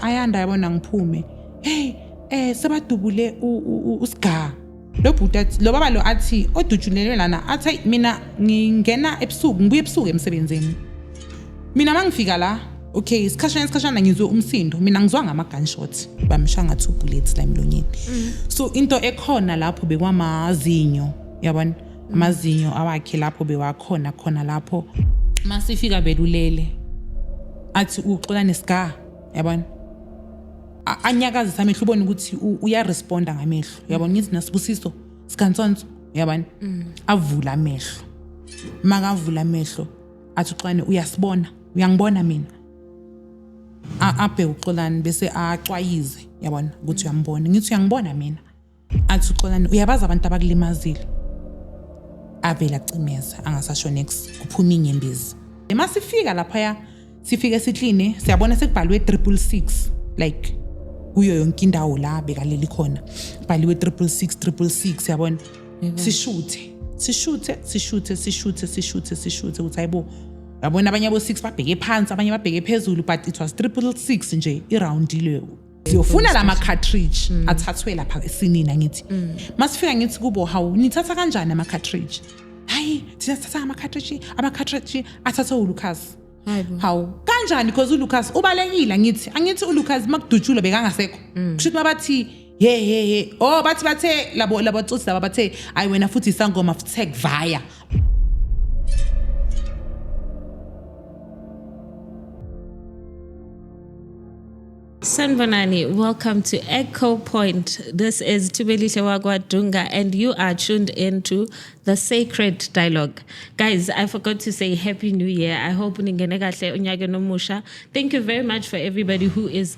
ayanda yabona ngiphume hey sebadubule usiga lo bhuti lo baba lo athi odujulelwe lana athi mina ngingena ebusuku ngibuye ebusuku emsebenzini mina mangifika la okay isikhashana ngizwe umsindo mina ngizwa ngama gunshots bamshanga 2 bullets la emlonyeni so into ekhona lapho bekwamazinyo yabona amazinyo awakhe lapho bewakhona lapho masifika belulele athi uxola nesiga yabona anyakazisa amehlo ubone ukuthi uyaresponda ngamehlo yabona ngithi nasibusiso sikantsonto yabona avula amehlo makavula amehlo athi uxane uyasibona uyangibona mina abhe uxolani bese acwayize yabona ukuthi uyambona ngithi uyangibona mina athi uxolani uyabaza abantu abakulimazile avela cimeza angasasho next kuphuma inyembezi emasifika lapha sifike sicline siyabona sekubhaliwe 666 like kuyo yonke indawo la bekaleli khona bhaliwe 666 yabona sishuthe ukuthi hayibo yabona abanye abo 6 babheke phansi abanye babheke phezulu but it was 666 nje iround ile siyofuna la cartridge athathwe lapha esinina ngithi masifika ngithi kubo hawu nithatha kanjani ama cartridge hayi sithatha ama cartridge athatha uLucas hawu kanjani because uLucas ubalekile angithi uLucas makudujula bekangasekho kusho bathi he bathe labo tsotsi laba bathe ayi wena futhi isangoma tech via Sanbonani, welcome to Echo Point. This is Tubelihle Wagwadunga and you are tuned into the Sacred Dialogue. Guys, I forgot to say Happy New Year. I hope uningene kahle unyaka nomusha. Thank you very much for everybody who is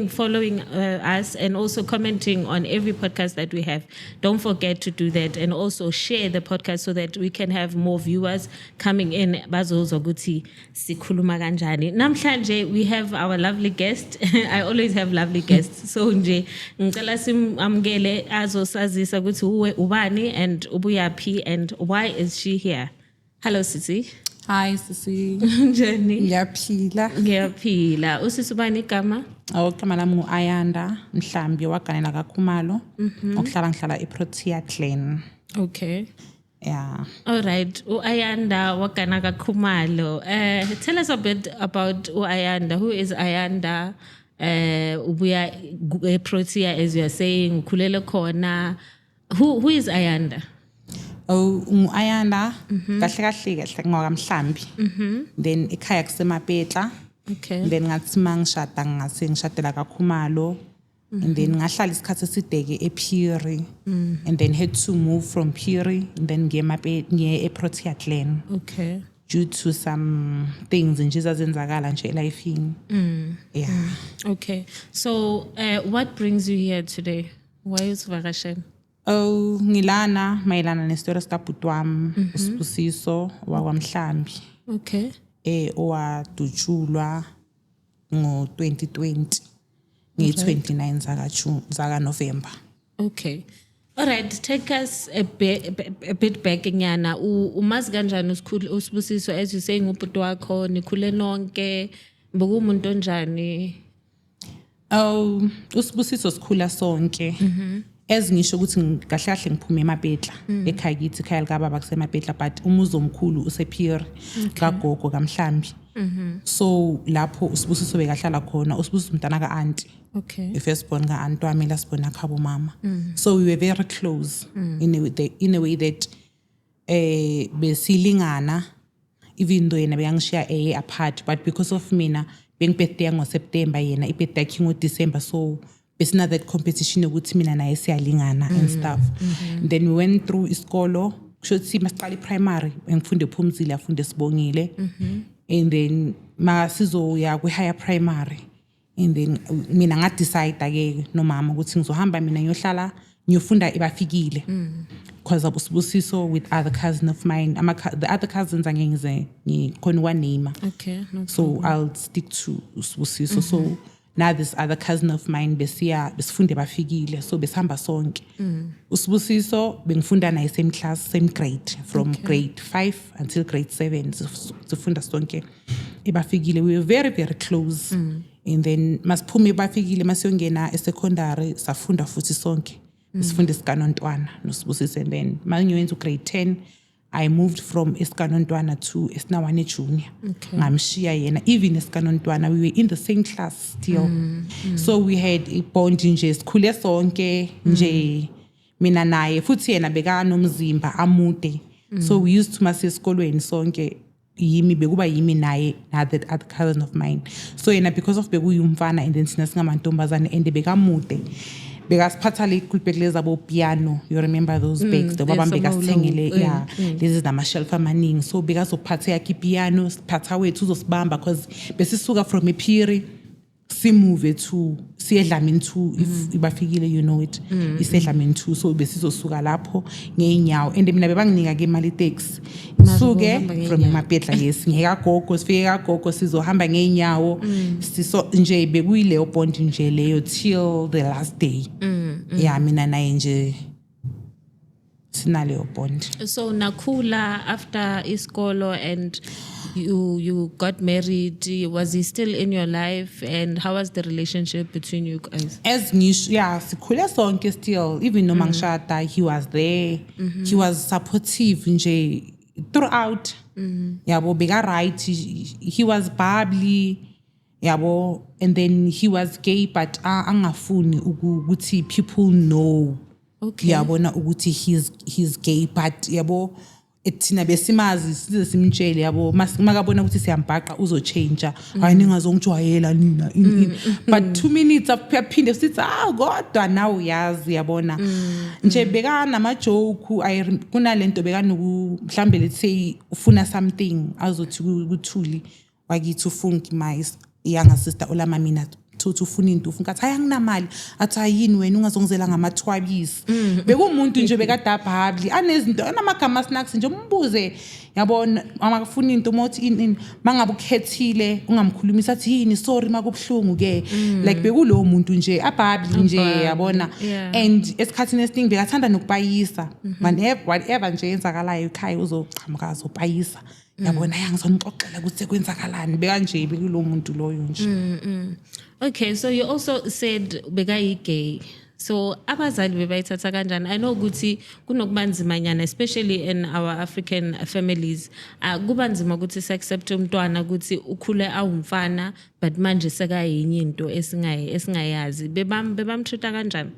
following us and also commenting on every podcast that we have. Don't forget to do that and also share the podcast so that we can have more viewers coming in. Bazozoguthi sikhuluma kanjani. Namhlanje we have our lovely guest. I always have lovely guests. So nje ngicela simamukele azosazisa ukuthi uwe ubani and ubuyaphi and why is she here? Hello Sisi. Hi Sisi. Njani? Ngiyaphila. Usisi ubani igama? Igama lami Ayanda Mhlambi waganela kaKhumalo. Ngihlala eProtea Clan. Okay. Yeah. All right. Ayanda wagana kaKhumalo. Tell us a bit about Ayanda. Who is Ayanda? Ubuya eProtea as you are saying, ukhulele khona. Who is Ayanda? Ayanda kahle ngokaMhlambi then ekhaya kuseMapetla okay then ngathi mangishada ngishadela kaKhumalo and then ngahlala isikhathi esideke ePhiri and then had to move from Phiri and then ngiye eProtea Clan okay due to some things nje ezazenzakala nje elifini yeah okay so what brings you here today? Why is vakasheni? Ngilana mayelana nestori stabhuti wami uSibusiso waKwaMhlambi. Okay. Owadutshulwa ngo-2020 nge-29 zaka November. Okay. All right, take us a bit back nyana. Umazi kanjani uSibusiso as you saying ubhuti wakho nikhule nonke bokumuntu onjani? uSibusiso sikhula sonke. Ngisho ukuthi kahle ngiphume eMapetla ekhaya kithi ekhaya likababa kuseMapetla but umuzi omkhulu usePhiri kagogo kaMhlambi so lapho uSibusiso bekahlala khona uSibusiso umntana kaAunty okay first born kaAunty wami last born akhabo mama so we were very close in a way that besilingana even though yena beyangishiya apart but because of mina bengibirthday ngoSeptember yena ibirthday yakhe ngoDecember so it's not that competition ukuthi mina naye siyalingana and stuff then we went through isikolo kushothi masiqala primary ngifunde ePhumzile afunde Sibongile and then masizoya kwi-higher primary and then mina ngadecide ke nomama ukuthi ngizohamba mina ngiyofunda eBafikile because uSibusiso with other cousins of mine the other cousins angeke ngikhona ukwaname okay no so I'll stick to uSibusiso so now this other cousin of mine besifunde eBafikile so besihamba sonke uSibusiso bengifunda naye same class same grade from grade 5 until grade 7 sifunda sonke eBafikile we were very very close and then masiphume bafikile masiyongena esecondary safunda futhi sonke sifunda eSikanontwana noSibusisi, and then mangiyenza grade 10 I moved from eSikanontwana to Esinawane Junior. Ngamshiya yena. Even eSikanontwana we were in the same class still. So we had a bond nje sikhule sonke nje mina naye futhi yena bekanomzimba amude. So we used to mase esikolweni sonke yimi bekuba yimi naye that other cousin of mine. So yena because of bekuyumfana and then sina singamantombazane and bekamude. Bekasiphatha le kulpekleza bo piano, you remember those bags the baba bekasithengele lezi nama shelf amaningi, so bekazophatha yakhe piano siphatha wethu uzosibamba because besisuka from ePhiri simove to siyedlamini 2 if ibafikile you know it isedlamini 2, so besizosuka lapho ngeenyawo and mina bebanginika ke imali taxi suke from eMapetla yes ngeka gogo sifike ka gogo sizohamba ngeenyawo siso nje bekuyile bond nje leyo till the last day yeah mina naye nje sinale bond. So nakhula after iskolo and you got married, was he still in your life, and how was the relationship between you guys? As ngisho yeah sikhule sonke still, even noma ngishada he was there, he was supportive nje throughout. Yabo beka right, he was bubbly yabo, and then he was gay but angafuni ukuthi people know. Okay. Yabona ukuthi he's gay but yabo ethina besimazi size simtshele yabo makabona ukuthi siyambhaqa uzochange hayi ningazongijwayela nina but 2 minutes aphinde sithi kodwa now uyazi yabona nje beka nama joke kunalento beka noku mhlambe let's say ufuna something azothi kuthuli wakithi ufunki my younger sister olama mina to ufuna into ufuna athi ayanginamali athi ayini wena ungazongizela ngamathwabisi bekumuntu nje bekadabhabli anezinto anamagama snacks nje umbuze yabona amakufuna into mothi mangabe ukhethile ungamkhulumisa athi yini sorry makubhlungu ke like bekulo muntu nje abhabli nje yabona and esikhathini esiningi bekathanda nokupayisa whatever nje yenzakalayo ekhaya uzochamuka uzopayisa yabona yangizonixoxela ukuthi sekwenzakalani beka nje bekulo muntu loyo nje. Okay, so you also said beka gay. So abazali bebayithatha kanjani? I know ukuthi kunokubanzimanyana especially in our African families. Kubanzima ukuthi se-accept umntwana ukuthi ukhule awumfana but manje sekayinye into esingayazi. Bebamtreata kanjani?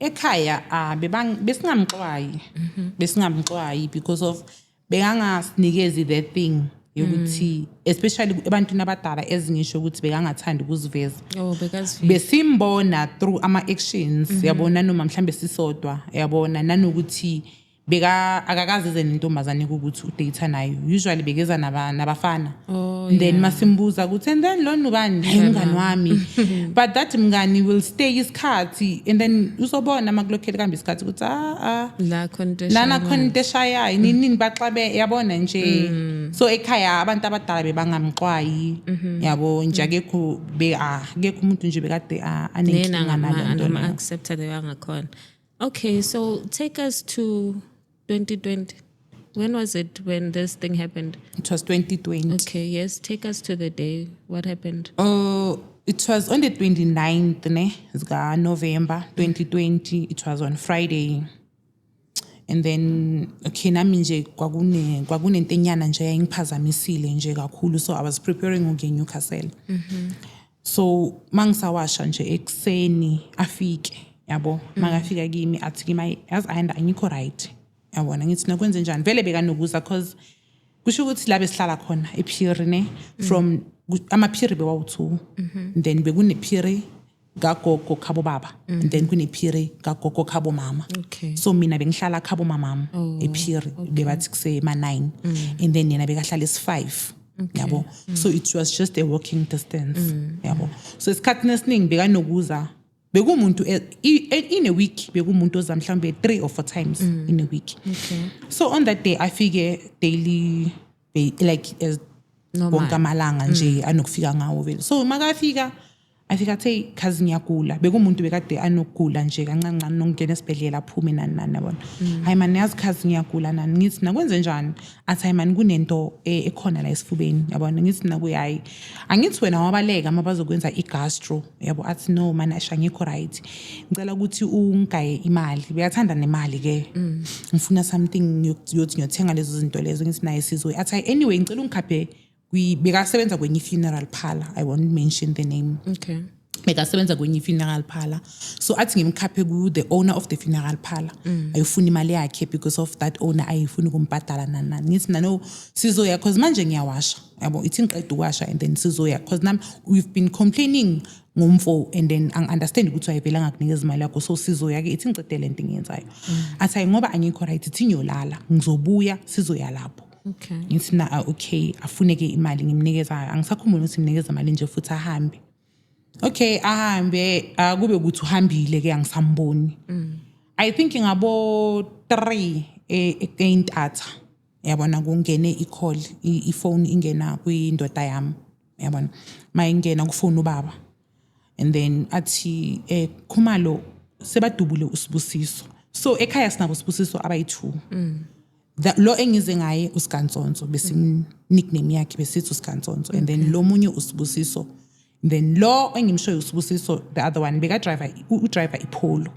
Ekhaya besingamxwayi because of bekangasinikezi that thing yokuthi especially ebantwini abadala ezingisho ukuthi bekangathandi ukuziveza. Besimbona through ama actions yabona noma mhlambe sisodwa yabona nanokuthi beka akakaze zentombazane ukuthi udate nayo usually bekeza nabafana then masimbuza ukuthi and then lona ubani umngani wami but that mngani will stay isikhathi and then uzobona makulokhela kambe isikhathi ukuthi lana khonto eshaya nini baxabe yabona nje so ekhaya abantu abadala bebangamxwayi yabo nje akekho akekho umuntu nje bekade anenkinga nalento ama accepted bangakhona. Okay, so take us to 2020. When was it when this thing happened? It was 2020. Okay, yes. Take us to the day. What happened? It was on the 29th November 2020. It was on Friday. And then okay nami nje kwakunentenyana nje yangiphazamisile nje kakhulu, so I was preparing uke Newcastle. So mangisawasha nje ekseni afike yabo makafika kimi athi kimi as ayenda angikho right yabona ngithi nakwenze njani vele bekanokuza cause kusho ukuthi la besihlala khona ePhiri ne from amaPhiri bewawu2 then bekunePhiri gagogo khabo baba and then kunePhiri gagogo khabo mama. Okay. So mina bengihlala khabo mama ePhiri bebathi kuse ma9 and then yena bekahlala esi5 yabo. So it was just a walking distance yabo. So isikhathi esiningi bekanokuza bekumuntu in a week bekumuntu oza mhlambe 3 or 4 times in a week. Okay. So on that day afike daily like as bonke amalanga nje anokufika ngawo vele. So makafika afika athi cousin yakula bekumuntu bekade anokugula nje kancancane nokungena esibhedlela aphume nani yabona hayi man yazi cousin yakula nani ngithi nakwenze njani athi hayi man kunento ekhona la esifubeni yabona ngithi nakuyayi angithi wena wabaleka mabazokwenza igastro yabo athi no man asha ngikho right ngicela ukuthi ungaye imali beyathanda nemali ke ngifuna something yothi ngiyothenga lezo zinto lezo ngithi naye sizwe athi anyway ngicela ungikhaphe bekasebenza kwenye funeral parlor I won't mention the name okay bekasebenza kwenye funeral parlor so athi ngimkhaphe ku the owner of the funeral parlor ayifuna imali yakhe because of that owner ayifuna ukumbhadala nani ngithi no sizoya because manje ngiyawasha yabo ithi ngiqeda ukwasha and then sizoya because now we've been complaining ngomfo and then understand ukuthi ayivela ngakunikeza imali yakho so sizoya ke ithi ngicede lento ngiyenzayo athi ngoba angikho right ithi nyolala ngizobuya sizoya lapho okay ngithi na okay afuneke imali ngimnikeza angisakhumbula ukuthi ngimnikeza imali nje futhi ahambe okay ahambe kube ukuthi uhambile ke angisamboni I think ngabo 3 ekentatha yabona kungene i-call i-phone ingena kwindoda yami yabona mayingena ku phone ubaba and then athi Khumalo sebadubule usibusiso so ekhaya sinabo usibusiso abayi2 lo engize ngaye uSikantsonso bese nickname yakhe besithi uSikantsonso and then lo munye usibusiso then lo engimshoyo usibusiso the other one beka driver iPolo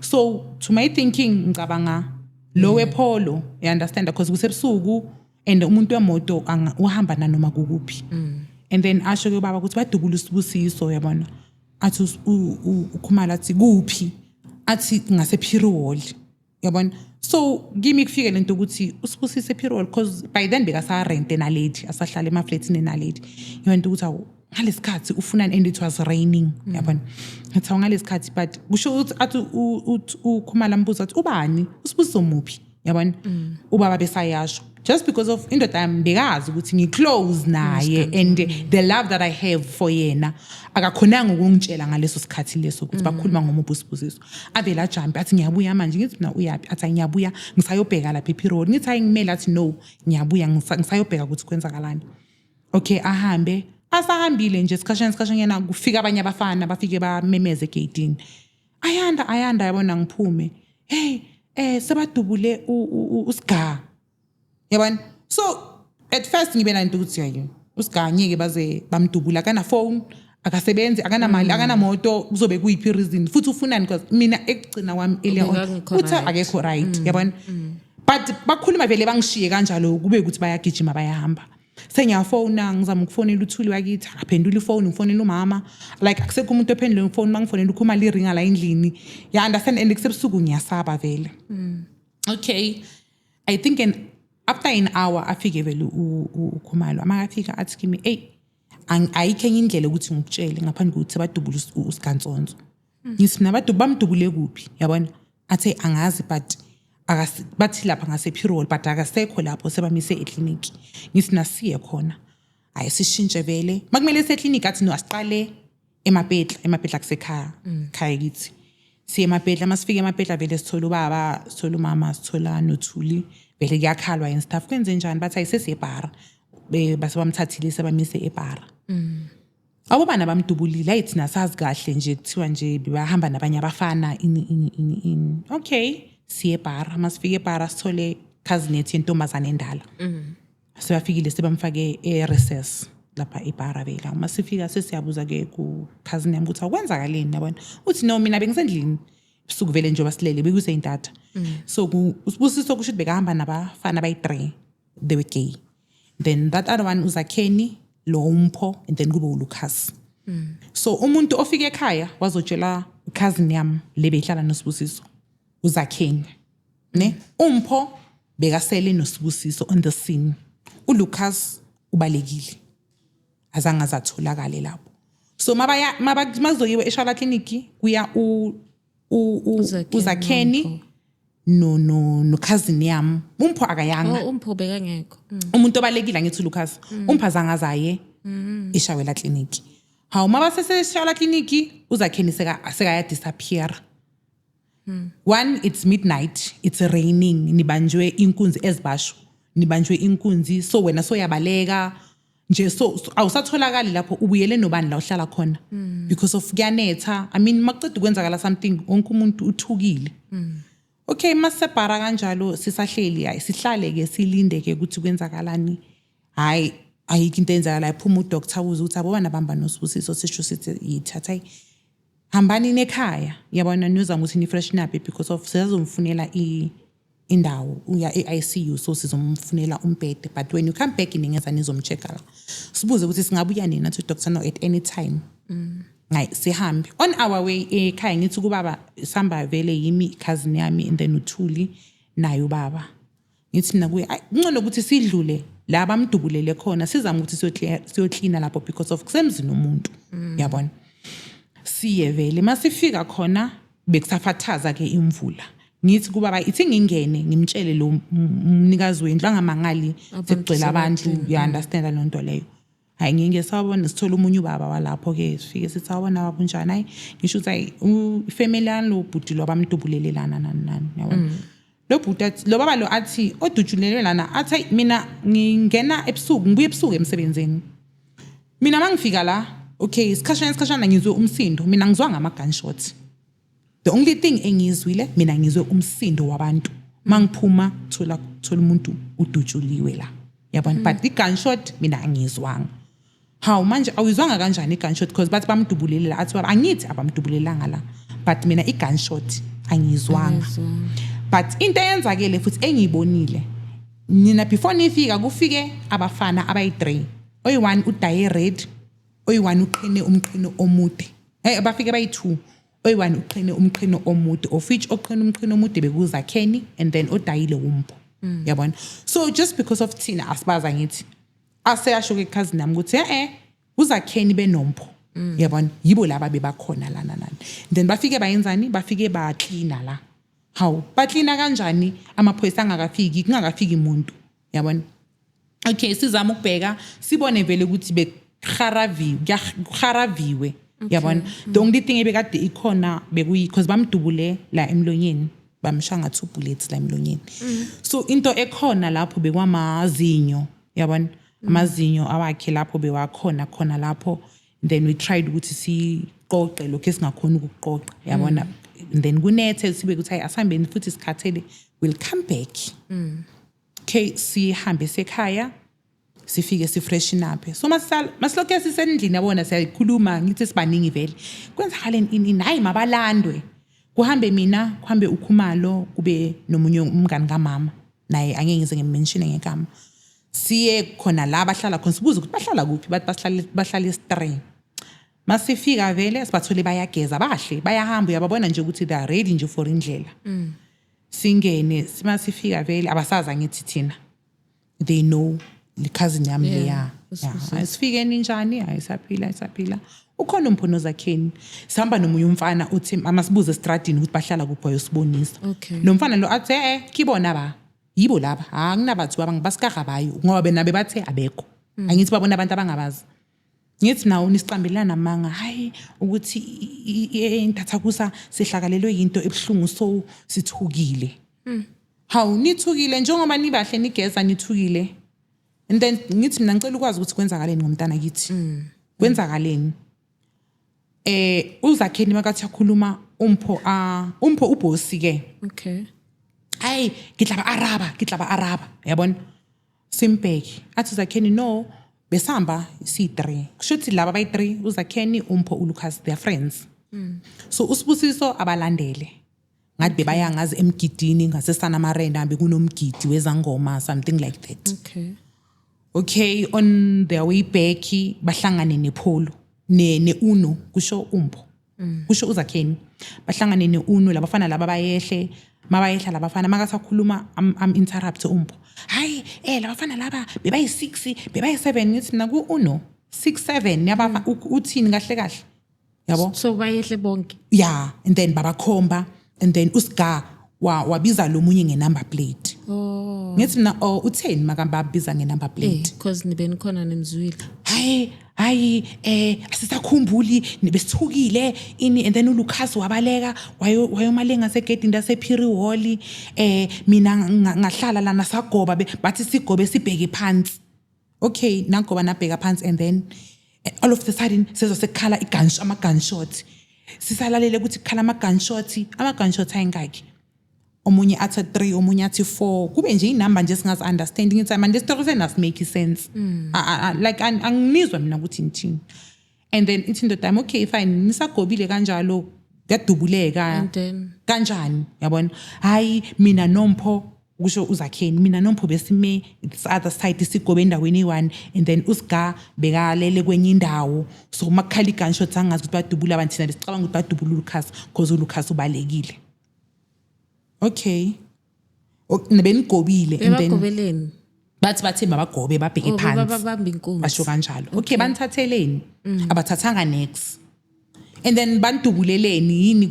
so to my thinking ngicabanga lo wePolo you understand because kusebusuku and umuntu wemoto uhamba nanoma kukuphi and then asho ke baba ukuthi badubula usibusiso yabona athi uKhumalo athi kuphi athi ngase Pirwall yabona so kimi kufike lento ukuthi usibusise Pirwall because by then bekasa rent enalady asahlala emaflatini enalady yonto ukuthi ngalesikhathi ufunani and it was raining yabona ngathi ngalesikhathi but kusho ukuthi athi uKhumalo ambuza athi ubani usibusiso muphi yabona ubaba besayasho just because of indoda yami bekazi ukuthi ngiclose naye and the love that I have for yena akakhonanga ukungitshela ngaleso sikhathi leso ukuthi bakhuluma ngomubusibusiso avela jump athi ngiyabuya manje ngithi mina uyapi athi ngiyabuya ngisayobheka lapha ePiroli ngithi hayi ngimela athi no ngiyabuya ngisayobheka ukuthi kwenzakalani okay ahambe asahambile nje sikhashana yena kufika abanye abafana bafike bamemeze gateini ayanda yabona ngiphume hey sebadubule uSiga yabona so at first ngibe nanto ukuthi yayo uSiga ngeke baze bamdubula kana phone akasebenzi akana mali akana moto kuzobe kuyiphi reason futhi ufunani because mina ekugcina kwami earlier uthi akekho right yabona but bakhuluma vele bangishiye kanjalo kube ukuthi bayagijima bayahamba sengiyafona ngizama ukufonela uThuli wakithi aphendula ifone ngifonela umama like akusekho umuntu ophendula ifone mangifonela uKhumalo iringa la endlini ya understand and kusebusuku ngiyasaba vele okay I think after an hour afike vele uKhumalo amakafika athi kimi ayikho enye indlela ukuthi ngikutshele ngaphandle ukuthi badubula uSikantsonso ngithi nabadubu bamdubule kuphi yabona athi angazi but bathi lapha ngase Piroli but akasekho lapho sebamise eclinic ngithi nasiye khona ayisishintshe vele makumele seclinic athi no asiqale emabhedla kusekhaya khaya kithi siye emabhedla masifike emabhedla vele sithola ubaba sithola umama sithola noThuli vele kuyakhalwa and stuff kwenze njani bathi ayisesiye eBhara base bamthathile sebamise eBhara abo bana bamdubulile ayithi nasazi kahle nje kuthiwa nje bahamba nabanye abafana in okay siye eBhara masifike eBhara sithole cousin ethi intombazane endala sebafikile sebamfake erecess lapha eBhara vela masifika sesiyabuza ke ku cousin yami ukuthi akwenzakaleni yabona uthi no mina bengisendlini ebusuku vele nje basilele bekuse intatha so usibusiso kusho ukuthi bekahamba nabafana bayi3 they were gay then that other one uZakheni lo umpho and then kube uLucas so umuntu ofike ekhaya wazotshela cousin yami lebehlala noSibusiso uZakheni ne umpho bekasele noSibusiso on the scene uLucas ubalekile azange azatholakala lapho so mazoyiwe eShala clinic kuya uZakheni no cousin yami umpho akayanga umpho bekangekho umuntu obalekile ngithi uLucas umpho azange azaye eShawela clinic hawu mabasese eShawela clinic uZakheni sekaya disappear one it's midnight it's raining nibanjwe inkunzi ezibasho nibanjwe inkunzi so wena soyabaleka nje so awusatholakali lapho ubuyele nobani la uhlala khona because of kuyanetha. I mean maqeda ukwenzakala something wonke umuntu uthukile. Okay, masebhara kanjalo sisahleli hayi sihlale ke silinde ke ukuthi kwenzakalani. Hayi ayikho into enzakala iphuma udoctor uze ukuthi abobana bamba noSibusiso sisho sithi yithatha hambani nekhaya. Yabona niyozama ukuthi ni freshen up because of sizomfunela indawo uya eICU so sizomfunela umbhede, but when you come back iningeza nizomchecka la sibuze ukuthi singabuya nina to doctor no at any time. Ngayi sihambe on our way ekhaya ngithi kubaba samba vele yimi cousin yami and then uThuli nayo baba ngithi mina kuye ngcono ukuthi sidlule la bamdubulele khona sizama ukuthi siyoklina lapho because of kusemzini umuntu. Yabona siye vele masifika khona bekusafathaza ke imvula. Ngithi kubaba ithi ngingene ngimtshele lo umnikazi wendlu angamangali sekugcwele abantu. You understand lo nto leyo. Hayi ngeke sawubona sithola umunye ubaba walapho ke sifike sithi awubona baba unjani. Hayi ngisho ukuthi ifamily yalo lo bhuti lo bamdubulelelana nani yabona. Lo bhuti lo baba lo athi odujulelwe lana athi mina ngingena ebusuku ngibuye ebusuku emsebenzini. Mina mangifika la okay isikhashana ngizwe umsindo mina ngizwa ngama gunshots. The only thing engizwile mina ngizwe umsindo wabantu mangiphuma thola umuntu udujuliwe la yabona but the gunshot mina angizwanga. How manje awizwanga kanjani I gunshot because bathi bamdubulelela athi baba angithi abamdubulelanga la but mina I gunshot angizwanga. But into eyenzakele futhi engiyibonile nina before nifika kufike abafana abayi3 oyi1 udaye red oyi1 uqhine umqhino omude abafike bayi2 oyi1 uqhine umqhino omude of which oqhine umqhino omude bekuza Kenny and then odayile umpho. Yabona so just because of thina asibaza ngithi aseyasho ke cousin nami ukuthi uza Kenny benompho. Yabona yibo laba bebakhona lana nani then bafike bayenzani bafike ba cleaner la. How baklina kanjani amaphoyisa angakafiki kungakafiki umuntu yabona. Okay sizama ukubheka sibone vele ukuthi bekhararaviwe yabona. The only thing ebekade ikhona bekuyi because bamdubule la emlonyeni bamshanga 2 bullets la emlonyeni. So into ekhona lapho bekwamazinyo yabona amazinyo awakhe lapho bewakhona khona lapho then we tried ukuthi siqoqe lokho esingakhona ukuqoqa yabona. And then kunethe sibe kuthi asihambeni futhi sikhathele will come back. Okay sihambe sekhaya sifike sifreshen up so masilokho sisendlini yabona siyakhuluma ngithi sibaningi vele kwenzakale ini hayi mabalandwe kuhambe mina kuhambe uKhumalo kube nomunye umngani kamama naye angeke ngize ngimention ngegama siye khona la bahlala khona sibuza ukuthi bahlala kuphi bathi bahlala e3. Masifika vele sibathole bayageza bahle bayahamba uyababona nje ukuthi they are ready nje for indlela. Singene masifika vele abasaza ngithi thina they know le cousin yami leya. Asifike ninjani ayisaphila ukhona umphono zakheni sihamba nomunye umfana uthi amasibuze estradini ukuthi bahlala kuphi ayosibonisa. Lo mfana lo athi kibona ba yibo laba anginabathi abangibasikaga bayo ngoba benabe bathe abekho angithi babona abantu abangabazi. Ngithi nawo nisicambelana manga hayi ukuthi intathakusa sehlakalelwe into ebhlungu so sithukile. Hawu nithukile njengoba nibahle nigeza nithukile. And then ngithi mina ngicela ukwazi ukuthi kwenzakaleni ngomntana kithi. Kwenzakaleni uzakheni makathi yakhuluma umpho ubosi ke. Okay. Hayi ngihlaba araba yabona Simpeki athi zakheni no besamba C3 kushuthi laba bayi3 uzakheni umpho uLucas their friends. So uSibusiso abalandele ngathi bebayangazi emgidini ngasesana marenda bekunomgidi wezangoma something like that. Okay on their way back bahlangane nePholo ne-Uno kusho umpho kusho uzakheni bahlangane ne-Uno labafana laba bayehle mabayehla labafana makasakhuluma am interrupt umpho hayi labafana laba bebayi6 bebayi7 ngithi mina ku-Uno 6-7 yaba uthini kahle yabo so bayehle bonke yeah and then babakhomba and then uSga wabiza lo munye ngenumber plate. Ngithi mina utheni makamba babiza ngenumber plate because nibeni khona nimzwile hayi asisakhumbuli nibesithukile ini and then uLucas wabaleka wayomalenga segedini lasePhiri Hall mina ngahlala lana sagoba bathi sigobe sibheke phansi. okay nangoba nabheka phansi and then all of the sudden sezosekhala ama-gunshot sisalalele ukuthi kukhala ama-gunshot ayingaki omunye athi 3 omunye athi 4 kube nje inamba nje singazi-understand ngithi manje isitori senasi-make sense like angimizwa mina ukuthi ngithini and then ithi indoda yami okay fine nisagobile kanjalo kuyadubuleka kanjani yabona hayi mina Nompho kusho uZakheni mina Nompho besime this other side sigobe endaweni eyi-1 and then uSiga bekalele kwenye indawo so makukhala i-gunshot angazi ukuthi badubula abantu thina besicabanga ukuthi badubula uLucas because uLucas ubalekile okay benigobile and then bathi mabagobe babheke phansi basho kanjalo okay banithatheleni abathathanga next and then bandubuleleni yini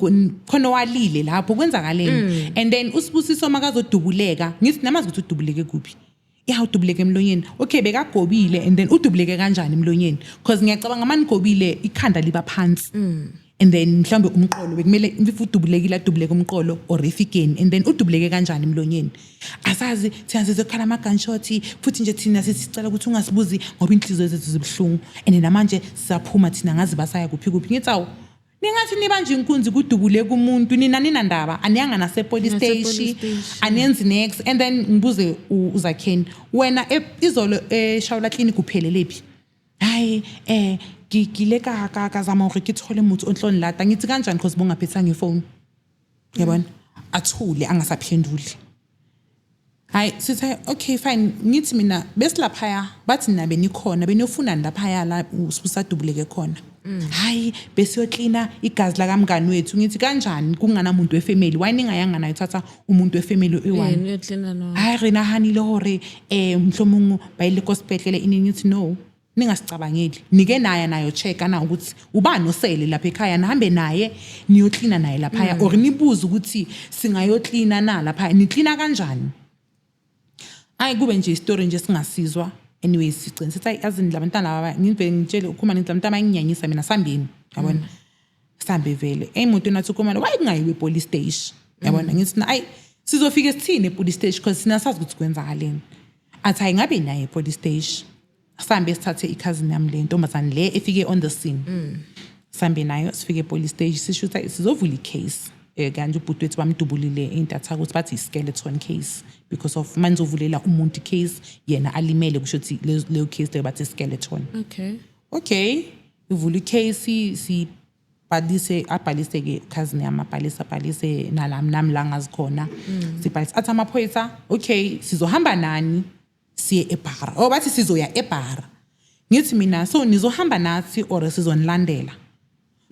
khona walile lapho kwenzakaleni and then uSibusiso makazodubuleka ngithi namazi ukuthi udubuleke kuphi udubuleke emlonyeni okay bekagobile and then udubuleke kanjani emlonyeni because ngiyacabanga manigobile ikhanda liba phansi and then mhlambe umqolo bekumele if udubuleke umqolo or ifigeni and then udubuleke kanjani emlonyeni asazi thina sizokhala ama-gunshot futhi nje thina sicela ukuthi ungasibuzi ngoba inhliziyo zethu zibuhlungu and namanje sisaphuma thina ngazi basaya kuphi ngithi awu ningathi nibanje inkunzi kudubule kumuntu nina ndaba aniyanga nase-police station aniyenzi next and then ngibuze uZakheni wena izolo eShawula Clinic uphelele phi hayi ngile kazama hore ke thole motho onhloni lata ngithi kanjani because bongaphethanga ifone yabona athule angasaphenduli hayi sithi okay fine ngithi mina besilaphaya bathi nina benikhona beniyofuna laphaya la usibusadubuleke khona hayi besiyoklina igazi la kamngani wethu ngithi kanjani kunganamuntu wefamily why ningayanga nayo thatha umuntu wefamily eyi-1 niyoklina no hayi rena hanile hore mhlomungu bayile hospital ini ngithi no ningasicabangeli nike nayo check-a na ukuthi ubani osele lapha ekhaya nihambe naye niyoklina naye laphaya or nibuze ukuthi singayoklina na laphaya niklina kanjani hayi kube nje istory nje singasizwa anyway sigcina sithi hayi azini labantwana laba ngivele ngitshele ukhuma nithi labantwana abanginyanyisa mina sambeni yabona sambe vele emotweni athi ukhuma why kungayiwe epolice station yabona ngithi hayi sizofika sithini epolice station because sina sazi ukuthi kwenzakaleni athi hayi ngabe naye epolice station sambe sithathe i-cousin yami le ntombazane le efike on the scene sambe nayo sifike epolice station sisho ukuthi sizovula i-case kanje ubhuti wethu bamdubulile into athi ukuthi bathi i-skeleton case because of manje uvulela umuntu case yena alimele kusho ukuthi leyo case leyo bathi skeleton okay ivula i-case abhalise ke cousin yami abhalise nami la ngazikhona sibhalise athi amaphoyisa okay sizohamba nani siye eBhara bathi sizoya eBhara ngithi mina so nizohamba nathi or sizonilandela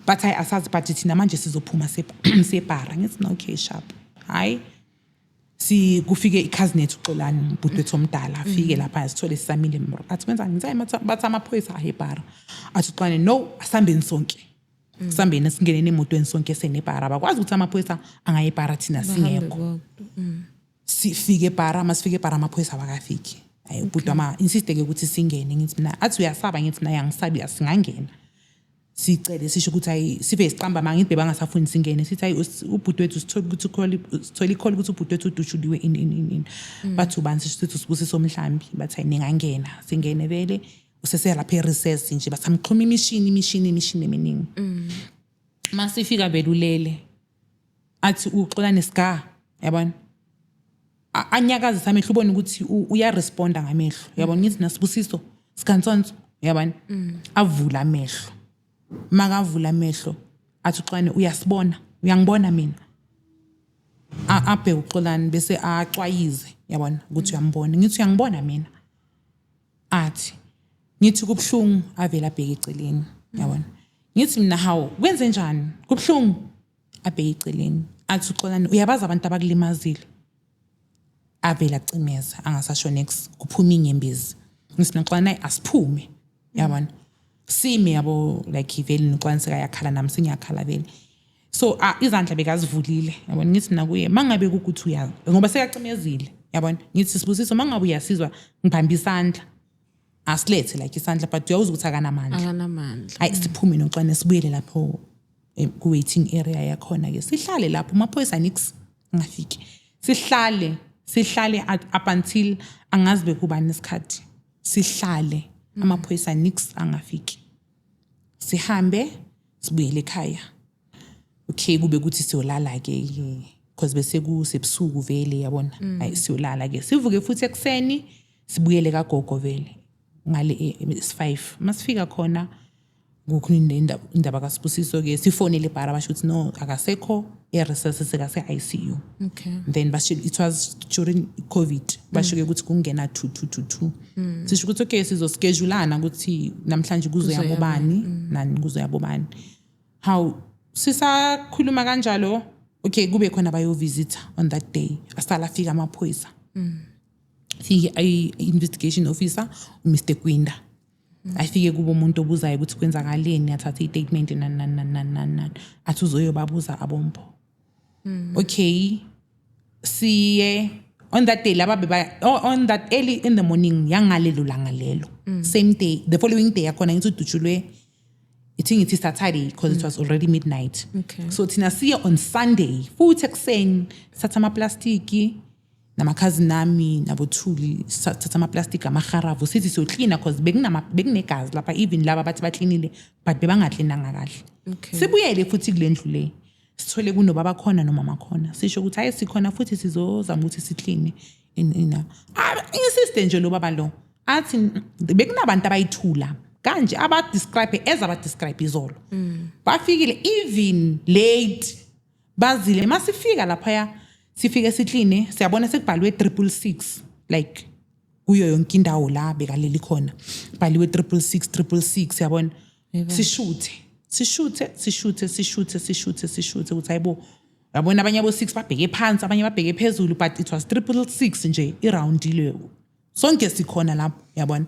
but hayi asazi but thina manje sizophuma seBhara ngithi na okay sharp hayi kufike i-cousin ethu uXolani ubhuti wethu omdala afike lapha sithole sisamile athi kwenza ngizayima bathi amaphoyisa eBhara athi uXolani no asambeni sonke sambeni singenene emotweni sonke seneBhara bakwazi ukuthi amaphoyisa angaya eBhara thina singekho sifike eBhara masifike eBhara amaphoyisa bakafiki hayi ubhuti insiste ke ukuthi singene ngithi mina athi uyasaba ngithi naye angisabi asingangena sicele sisho ukuthi hayi sive siqamba mangithi bangasafuni singene sithi hayi ubhuti wethu sithole i-call ukuthi ubhuti wethu udushuliwe in bathu bansi sithi uSibusiso Mhlambi bathi hayi ningangena singene vele usese lapha e-recess nje basamxhuma imishini eminingi masifika belulele athi uXolani Siga yabona anyakazisa amehlo ubone ukuthi uyaresponda ngamehlo yabona ngithi naSibusiso Sigansonto yabona avula amehlo makavula amehlo athi uXolani uyasibona uyangibona mina abhe uXolani bese axwayize yabona ukuthi uyambona ngithi uyangibona mina athi ngithi kubhlungu avela abheke eceleni yabona ngithi mina hawo kwenze njani kubhlungu abheke eceleni athi uXolani uyabaza abantu abakulimazile avela acimeza angasasho next kuphuma inyembezi ngithi uXolani asiphume yabona sime yabo like iveli noXolani sekayakhala nami sengiyakhala vele so izandla bekazivulile yabona ngithi nakuye mangabe ukuthi uyazi ngoba sekacimezile yabona ngithi Sibusiso mangabe uyasizwa ngibamba isandla asilethe like isandla but uyawuza ukuthi akanamandla hayi siphume noXolani sibuyele lapho ku waiting area yakhona ke sihlale lapho amaphoyisa nix ngafiki sihlale up until angazi bekubani isikhathi sihlale amaphoyisa nix angafiki sihambe sibuyele ekhaya okay kube ukuthi siyolala ke because bese kusebusuku vele yabona hayi siyolala ke sivuke futhi ekseni sibuyele kagogo vele ngale 5 masifika khona ngokuninda indaba kaSibusiso ke sifonele bara basho ukuthi no akasekho eresources sekase ICU okay then basho it was during COVID basho ke ukuthi kungena 2 sisho ukuthi okay sizoscheduleana ukuthi namhlanje kuzoya bobani nani kuzoya bobani how sisakhuluma kanjalo okay kube khona bayo visit on that day asala fika amaphoyisa fike investigation officer uMr Kwinda afike kubo umuntu obuzayo ukuthi kwenzakaleni athathe istatement nan athi uzoyobabuza abompo okay siye on that day on that early in the morning yangalelo langalelo same day the following day yakona ngithi udutshulwe I think it is Saturday because it was already midnight. Okay. So thina siye on Sunday futhi ekseni satha amaplastiki namakhazi nami nabothuli satha amaplastiki amaharavu sithi so cleaner because bekunegazi lapha even laba bathi bacleanile but bebangaCleananga kahle. Okay. Sibuyele futhi kulendlu le. Sithole kunobaba khona nomama khona. Sisho ukuthi hayi sikhona futhi sizozama ukuthi siclean ina. Insiste nje lo baba lo. Athi bekunabantu abayithula. Kanje describe describe izolo bafikile even late bazile masifika lapha sifike siclean siyabona sekubhaliwe 666 like kuyo yonke indawo la bekaleli khona bhaliwe 666 yabona sishuthe ukuthi hayibo yabona abanye abo 6 babheke phansi abanye babheke phezulu but it was 666 nje iroundile sonke sikhona lapho yabona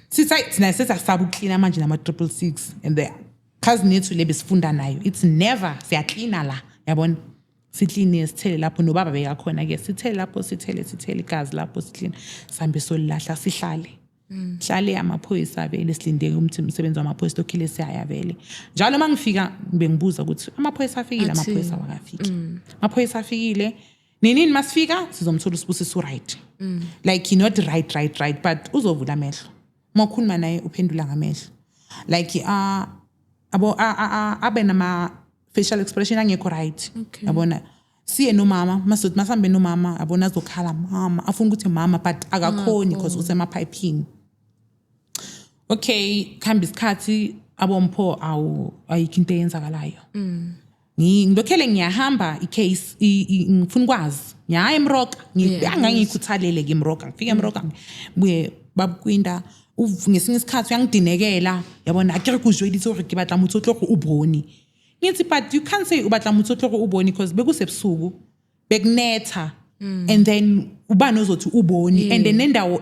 thina sesasaba ukucleana manje nama 666 and the cousin yethu lebe sifunda nayo it's never siyacleana la yabona siclean sithele lapho nobaba beka khona ke sithele lapho sithele igazi lapho siclean sambe solahla sihlale hlale amaphoyisa vele silindeke umsebenzi wamaphoyisa okhile siyaya vele njalo mangifika bengibuza ukuthi amaphoyisa afikile amaphoyisa wakafiki amaphoyisa afikile nini masifika sizomthola uSibusiso right like not right but uzovula amehlo makhuluma naye uphendula ngamehlo like abe nama facial expression angekho right yabona siye nomama masambe nomama abona azokhala mama afuna ukuthi mama but akakhoni because usemapipini okay khamba isikhathi abompho ayikho into eyenzakalayo ngilokhele ngiyahamba icase ngifuna kwazi ngiyaya eMroka ngiyangangikuthaalele ke eMroka ngifika eMroka buye babukwinda ngesinye isikhathi uyangidinekela yabona akere kuzweli tso re ke batla motho tloko uboni ngithi but you can't say ubatla motho tloko uboni because bekusebusuku bekunetha and then ubani ozothi uboni and then nendawo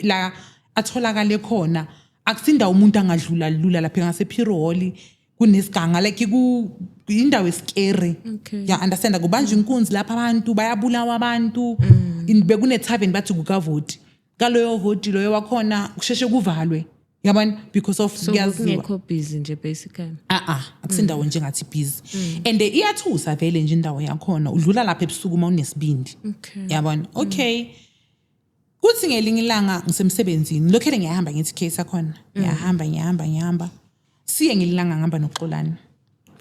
la atholakale khona akusindawo umuntu angadlula lula lapha ngasePiroli kunesiganga like indawo escary ya understand kubanje inkunzi lapha abantu bayabulawa abantu bekune tavern bathi kukavoti kaloyo voti loyo wakhona kusheshe kuvalwe yabona because of ngiyazwa busy nje basically akusindawo nje ngathi busy and iyathusa vele nje indawo yakhona udlula lapha ebusuku mawunesibindi yabona okay kuthi ngelinye ilanga ngisemsebenzini lokhele ngiyahamba ngithi case yakhona ngiyahamba siye ngelilanga ngihamba noXolani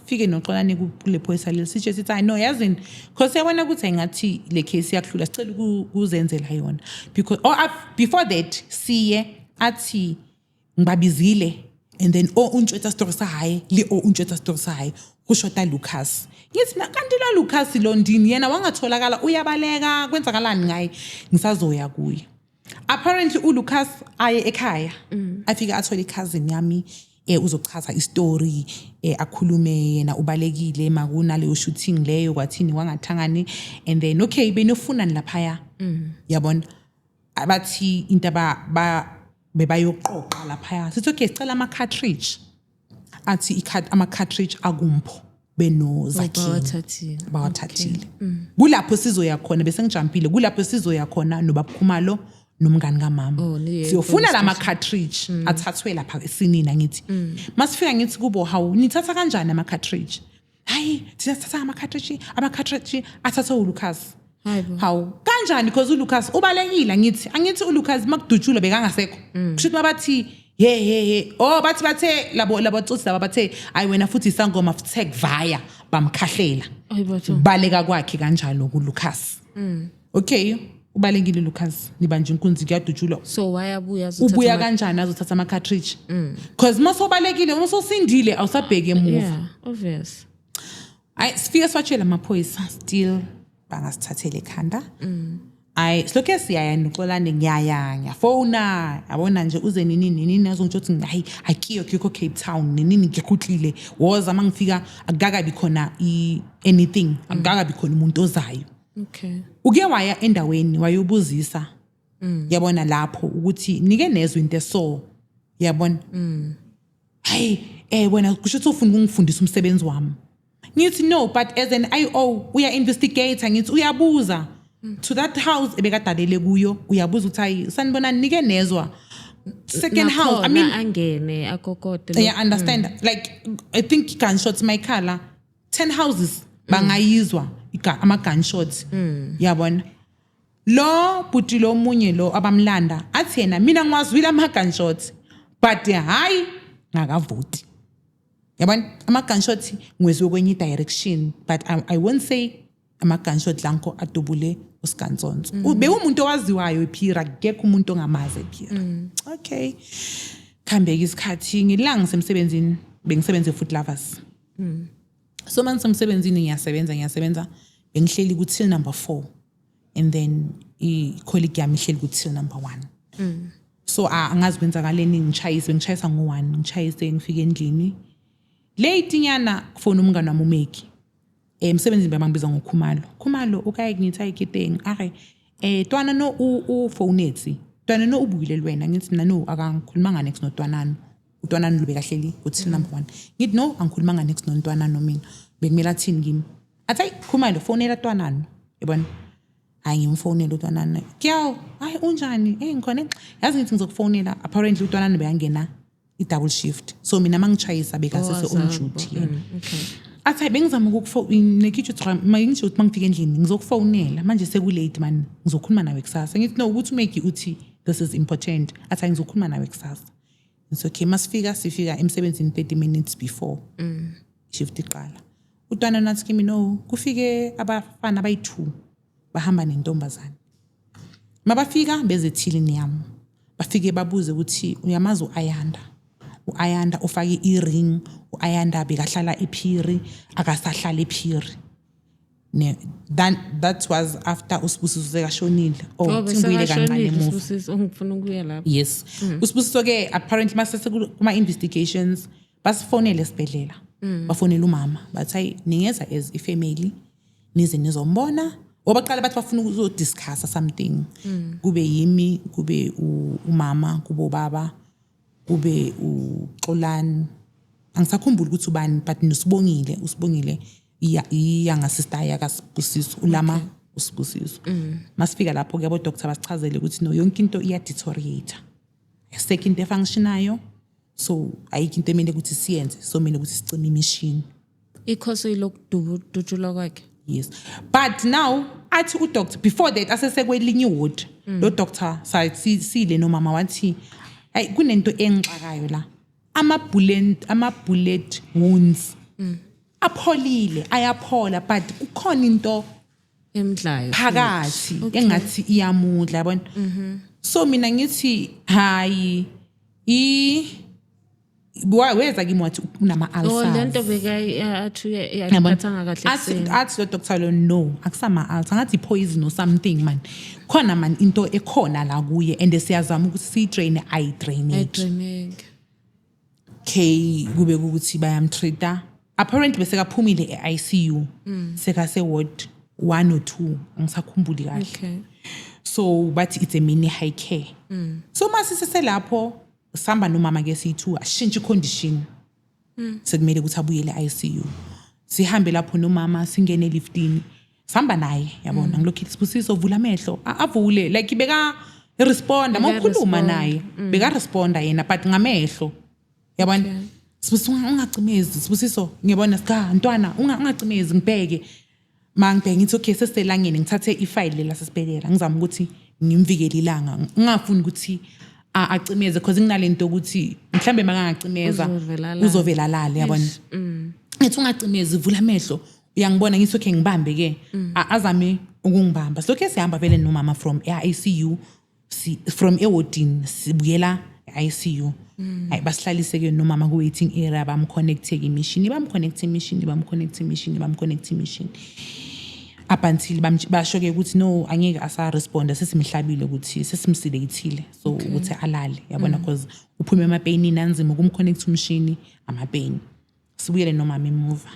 fike noXolani kule phoyisa lesitshe sithi I know yazini because yabona ukuthi engathi le case yakhlula sicela ukuzenzela yona because before that siye athi ngibabizile and then untshwetha story sahaye untshwetha story sahaye kushota Lucas ngithi kanti lo Lucas lo ndini yena wangatholakala uyabaleka kwenzakalani ngaye ngisazoya kuye apparently uLucas aye ekhaya afika athola cousin yami uzochaza istory akhulume yena ubalekile makuna leyo shooting leyo kwathini wangathangani and then okay benofuna lapha yabona abathi into bebayoqoqa lapha sithi okay sicela ama cartridge athi ama cartridge akumpho benozakini bawathathile kulapho sizoya khona bese ngijampile kulapho sizoya khona nobaphumalo nomngani kamama siyofuna lama cartridge athathwe lapha esinina ngithi masifika ngithi kubo hawu nithatha kanjani ama cartridge hayi sithatha ama cartridge athatha uLucas hawu kanjani because uLucas ubalekile angithi uLucas makudutshulwe bekangasekho kusho mabathi he bathi bathe labo tsotsi laba bathe ayi wena futhi isangoma futhi via bamkhahlela baleka kwakhe kanjalo kuLucas okay ubalekile uLucas nibanje inkunzi kuyadutshulwa so wayabuya ubuya kanjani azothatha ama cartridge because masobalekile masosindile awusabheke emuva yeah obvious sifike swatshela amaphoyisa still bangasithathele ekhanda silokhe siyaya noxolane ngiyafona yabona nje uze nini azongitsho ukuthi hayi akiyo kiko Cape Town nini ngikuhlile woza mangifika akukakabi khona anything akukakabi khona umuntu ozayo okay uke waya endaweni wayobuzisa yabona lapho ukuthi nike nezwe into eso yabona hayi wena kusho ukuthi ufuna ukungifundisa umsebenzi wami ngithi no but as an IO uya investigator ngithi uyabuza to that house ebekadalele kuyo uyabuza ukuthi hayi sanibona nike nezwa second house I mean angene akokode yeah understand like I think gunshots my khala 10 houses bangayizwa ama gunshots yabona lo buti lo munye lo abamlanda athi yena mina ngwazwile ama gunshots but hayi ngakavoti yabona ama gunshots ngwezwe kwenye direction but I won't say ama gunshot lanko adubule uSkantsonso ube umuntu owaziwayo ephira gekho umuntu ongamazi ephira okay khambeka isikhathi ngilanga semsebenzini bengisebenze food lovers so manje semsebenzini ngiyasebenza bengihleli ku till number 4 and then I colleague yami ihleli ku till number 1 so angazi kwenzakaleni ngishayisa ngo1 ngishayise ngifike endlini late nyana kufona umngane wami uMeki emsebenzini bambiza ngoKhumalo ukaye ngithi ayikiteng twana no uphonetsi twana no ubuyile wena ngithi mina no akangikhulumanga next noTwanano uTwanano lube kahleli uthi number 1 ngithi no angikhulumanga next noTwanano mina bekumela thini kimi athi Khumalo fonela Twanano yabona hayi ngimfonela uTwanano kyaw hayi unjani ngikhona yazi ngithi ngizokufonela apparently uTwanano beyangena i-double shift so mina mangichayisa bekasese on duty okay athi bengizama ukufona ngikho mangitsho ukuthi mangifika endlini ngizokufonela manje sekulate man ngizokhuluma nawe kusasa ngithi no ukuthi umeki uthi this is important athi ngizokhuluma nawe kusasa it's okay sifika emsebenzini 30 minutes before shift iqala uTwana nathi kimi no kufike abafana abayi2 bahamba nentombazane mabafika bezethile niyami bafike babuze ukuthi uyamazi uAyanda ufake iring uAyanda bekahlala ephiri akasahlala ephiri that was after uSibusiso sekashonile ngibuyile kancane emuva uSibusiso ngifuna ukuya lapho yes uSibusiso ke apparently masese kuma investigations basifonele esibhedlela bafonela umama bathi ningeza as ifamily nize nizombona obaqala bathi bafuna ukuzodiscussa something kube yimi kube umama kube ubaba kube uXolani angisakhumbula ukuthi ubani but usibongile iyanga sister yakaSibusiso ulama uSibusiso masifika lapho ke abo doctor basichazele ukuthi no yonke into iya deteriorate second functionayo so ayikho into emele ukuthi siyenze so mele ukuthi sicime imachine ikhoso ilokudutshulwa kwakhe yes but now athi udoctor before that asesekwelinye ward lo doctor sile nomama wathi ay kunento engixakayo la ama bullet wounds apholile ayaphola but kukhona into emdlayo phakathi engathi iyamudla yabona so mina ngithi hayi weza kimi wathi unama ulcers lento athi yaphathanga kahle kuseni athi lo doctor lo no akusama ulcers ngathi poison or something man khona man into ekhona la kuye and siyazama ukuthi si drain ayi drainage okay kube ukuthi bayamtreata apparently bese kaphumile eICU sekase ward 1 or 2 angisakhumbuli kahle okay so but it's a mini high care so masisese lapho sihamba nomama ke sithu ashintshe condition sekumele ukuthi abuyele eICU sihambe lapho nomama singene liftini sihamba naye yabona ngilokhu Sibusiso vula amehlo avule like beka responda makhuluma naye beka responda yena but ngamehlo yabona Sibusiso ungacimezi Sibusiso ngiyabona sika ntwana ungacimezi ngibheke mangibheka ngithi okay seselangeni ngithathe ifile lela sesibhedlela ngizama ukuthi ngimvikele ilanga ngingafuni ukuthi acimeze because nginalento ukuthi mhlambe makangacimeza uzovela lala yabona ethi ungacimezi vula amehlo uyangibona ngithi okay ngibambe ke azame ukungibamba so ke sihamba vele nomama from ICU from ewardini sibuyela ICU ay basihlalise ke nomama ku waiting area bamconnecte imishini up until basho ke ukuthi no angeke asa respond sesimhlabile ukuthi sesimsideyithile so ukuthi alale yabona because uphume ama pain inanzima ukumconnect umshini ama pain sibuyele nomama emuva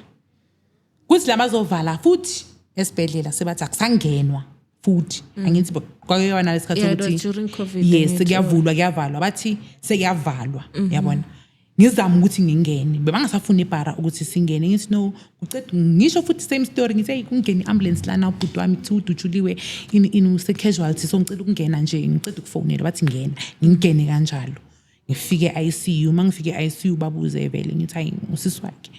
kuthi lamazovala futhi esibhedlela sebathi akusangenwa futhi angithi kwakuyona lesikhathi ukuthi yes kuyavalwa bathi sekuyavalwa yabona ngizama ukuthi ngingene bebangasafuna ibhara ukuthi singene ngithi no uceda ngisho futhi same story ngithi hey kungena iambulance lana ubhuti wami udutshuliwe in casualty so ngicela ukungena nje ngicela ukufonela bathi ngingene kanjalo ngifike ICU mangifike ICU babuze vele ngithi hayi usisi wakhe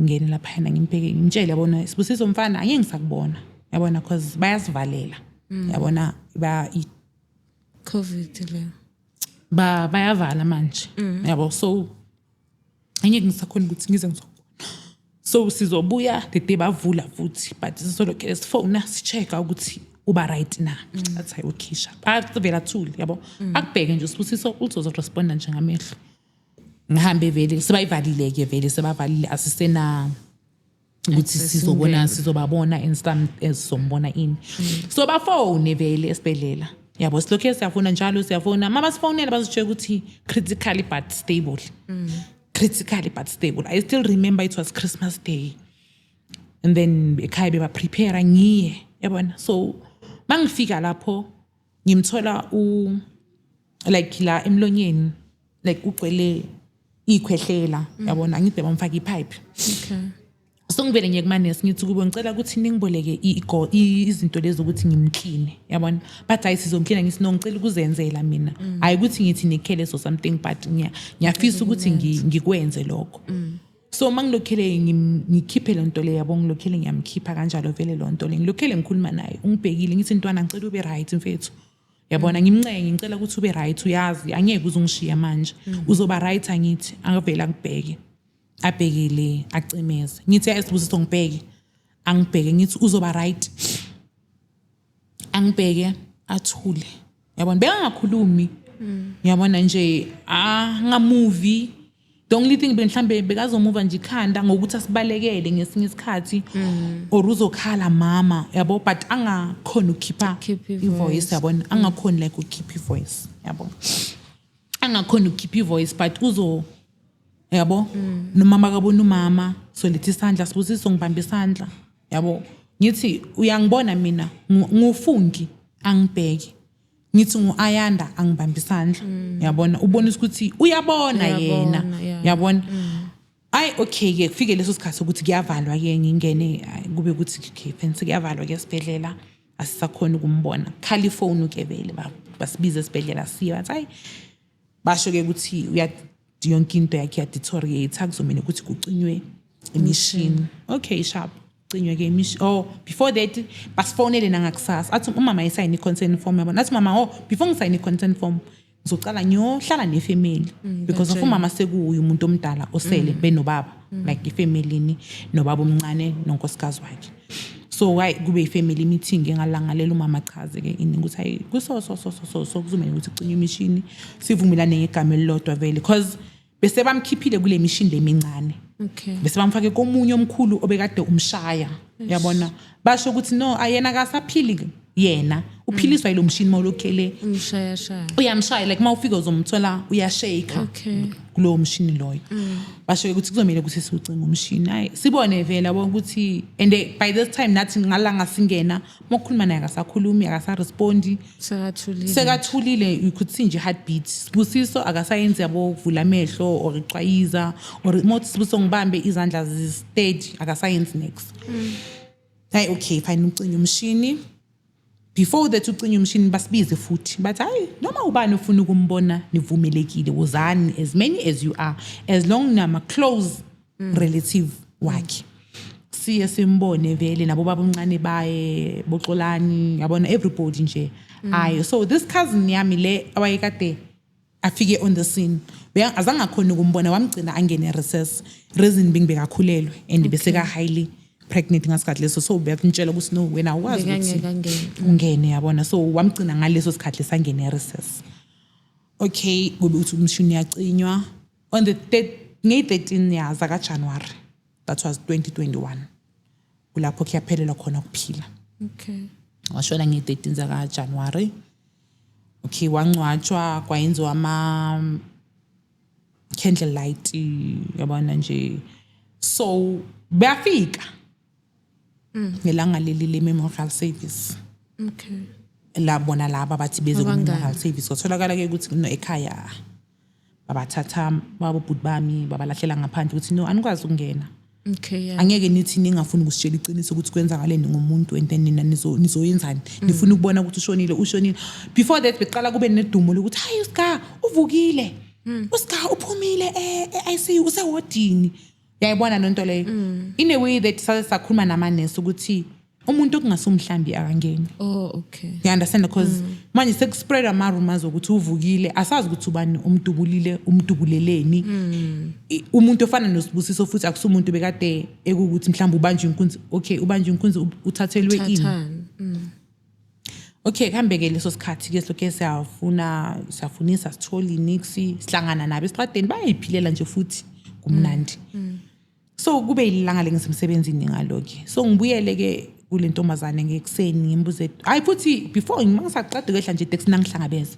ngene lapha yena ngimpeke ngimtshela yabona Sibusiso mfana angeke ngisakubona yabona because bayasivalela yabona ba COVID le bayavala manje yabo so angeke ngisakhona ukuthi ngize ngizobona so sizobuya the bavula futhi but sisolokele sifona sichecka ukuthi uba right na athi hayi ukhisha bavela thuli yabo akubheke nje Sibusiso uzozo responda njengamehlo ngihambe vele sebayivalile ke vele sebavalile asisena ukuthi sizobabona instant esizombona ini so bafone vele esibhedlela yabo silokhe siyafuna njalo siyafuna mama sifonela bazitshela ukuthi critically but stable I still remember it was Christmas Day and then ekhaya beba prepare ngiye yabona so mangifika lapho ngimthola like la emlonyeni like ugcwele ikhwehlela yabona ngide bamfaka ipipe okay so ngivele ngiyekumanesi ngithi kube ngicela ukuthi ningiboleke izinto lezi ukuthi ngimclean yabona but hayi sizomclean ngithi no ngicela ukuzenzela mina hayi ukuthi ngithi nikhele so something but ngiyafisa ukuthi ngikwenze lokho so mangilokhele ngikhiphe lento le yabo ngilokhele ngiyamkhipha kanjalo vele lonto le ngilokhele ngikhuluma naye ungibhekile ngithi ntwana ngicela ube right mfethu yabona ngimncenge ngicela ukuthi ube right uyazi angeke uzongishiya manje uzoba right angithi angavela ngibheke abhekile acimeze ngithi Sibusiso ngibheke angibheke ngithi uzoba right angibheke athule yabona bengakhulumi yabona nje ngamovie the only thing mhlambe bekazomova nje ikhanda ngokuthi asibalekele ngesinye isikhathi or uzokhala mama yabo but angakhona ukukhipha ivoice yabona angakhona like ukukhipha ivoice yabo angakhona ukukhipha ivoice but yabo nomama kabona umama so lethi isandla Sibusiso ngibambe isandla yabo ngithi uyangibona mina ngufungi angibheke ngithi nguayanda angibambe isandla yabona ubona ukuthi uyabona yena yabona ay okay ke kufike leso sikhathi ukuthi kuyavalwa ke ngingene kube ukuthi okay fancy kuyavalwa ke esibhedlela asisakhona ukumbona khali ifone ke vele basibiza esibhedlela siya bathi hayi basho ke ukuthi yonke into yakhe deteriorate akuzomela ukuthi kucinywe imishini okay sharp cinywe ke imishini before that basifonele nangakusasa athi umama yisayini consent form yabona athi mama before ngisayini consent form ngizocala ngiyohlala nefamily because of umama sekuuye umuntu omdala osele benobaba like ifamily nobaba omncane nonkosikazi wakhe so why kube ifamily meeting engalangalela umama chaze ke ini ukuthi hayi kuso kuzomela ukuthi cinywe imishini sivumelane ngegama elilodwa vele because bese bamkhiphile kule mishini lemincane okay bese bamfake komunye omkhulu obekade umshaya yabona basho ukuthi no ayena akasaphili yena uphiliswa yilo mshini mawulokhele umshaya uyamshaya like mawufika uzomthola uyashake kulo mshini loyo basho ukuthi kuzomela ukuthi siucinga umshini hayi sibone vele yabo ukuthi and by this time nathi ngalanga singena mokukhuluma naye akasakhulumi akasarespondi sekathulile ukuthi nje heartbeat Sibusiso akasayenzi yabo ukuvula amehlo or icwayiza or mothi Sibusiso ngibambe izandla steady akasayenzi next hayi okay fine ucinga umshini before that ucinga umshini basibize futhi bathi hayi noma ubani ufuna ukumbona nivumelekile wozani as many as you are as long nama close relative wakhe siye simbone vele nabo baba uncane baye boxolani yabona everybody nje ayo so this cousin yami le awayekade afike on the scene azange akhona ukumbona wamgcina angene recess reason being bekakhulelwe and bese ka highly pregnant ngasikhathi leso so beyakutshela ukuthi no wena awazi ukuthi ungene yabona so wamgcina ngaleso sikhathi lesangene recess okay kube uthi umshini yacinywa on the 13 years aka January that was 2021 kulapho kuyaphelela khona ukuphila okay washona nge-13 zaka January okay wangcwatshwa kwayenziwa ama candlelight yabona nje so bayafika ngelanga leli le memorial service okay labona laba bathi beze ku memorial service kutholakala ke ukuthi no ekhaya babathatha babobhuti bami babalahlela ngaphandle ukuthi no anikwazi ukungena okay yeah angeke nithi ningafuni ukusitshela iqiniso ukuthi kwenzakaleni ngomuntu and then nina nizoyenzani nifuna ukubona ukuthi ushonile before that beqala kube nedumo lokuthi hayi uSka uvukile uSka uphumile ICU usewodini yayibona nonto leyo in a way that sakhuluma namanesi ukuthi umuntu okungasumhlambi akangeni oh okay you understand because manje sekuspread ama rumors ukuthi uvukile asazi ukuthi ubani umdubuleleni umuntu ofana noSibusiso futhi akusumuntu bekade ekuthi mhlawumbe ubanjwe inkunzi okay ubanjwe inkunzi uthathelwe ini okay kambeke leso sikhathi ke lokho siyafunisa sitholi nixi sihlangana nabo esitradeni bayiphilela nje futhi kumnandi so kube ilanga lengisemsebenzini ngaloke so ngibuyele ke kule ntombazane ngekuseni ngimbuze hayi futhi before ngisaqeda kwehla nje text nangihlangabeze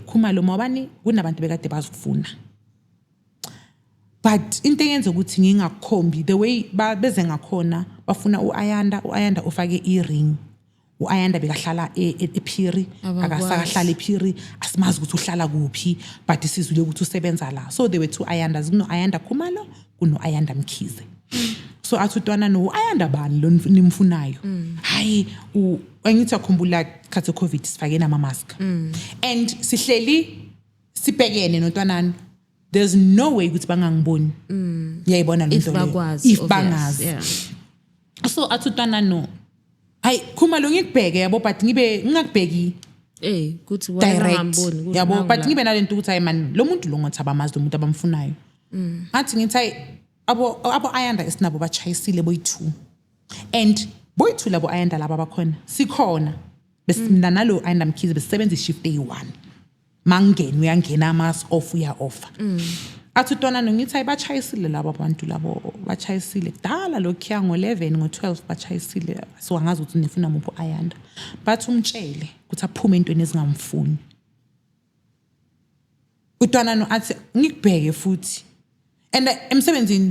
khumalo mawabani kunabantu bekade bazifuna but into eyenza ukuthi ngingakhombi the way beze ngakhona bafuna uAyanda ufake earring uAyanda bekahlala ePhiri akasakahlala ePhiri asimazi ukuthi uhlala kuphi but isizule ukuthi usebenza la so there were two Ayandas kuno Ayanda Khumalo kuno Ayanda Mkhize so athutwana no Ayanda bani lo nimfunayo hayi angithi akhumbula khathe covid sifake nama mask and sihleli sibhekene nontwanani there's no way ukuthi bangangiboni yayibona lo nto leyo if bangazi so athutwana no hayi Khumalo ngikubheke yabo but ngibe ngingakubheki kuthi wangamboni yabo but ngibe nalento ukuthi hayi man lo muntu lo ngothaba amazi lo muntu abamfunayo athi ngithi hayi abo Ayanda esinabo bachayisile boyi2 and boyi2 labo Ayanda laba bakhona sikhona besimna nalo Ayanda Mkhize besebenza ishift day1 mangeni uyangena ama off uya offer athi tona ngithi hayi bachayisile laba abantu labo bachayisile kudala lokhiya ngo11 ngo12 bachayisile so angazi ukuthi nifuna muphi Ayanda bathi umtshele ukuthi aphume entweni ezingamfuni utwana no athi ngikubheke futhi and emsebenzini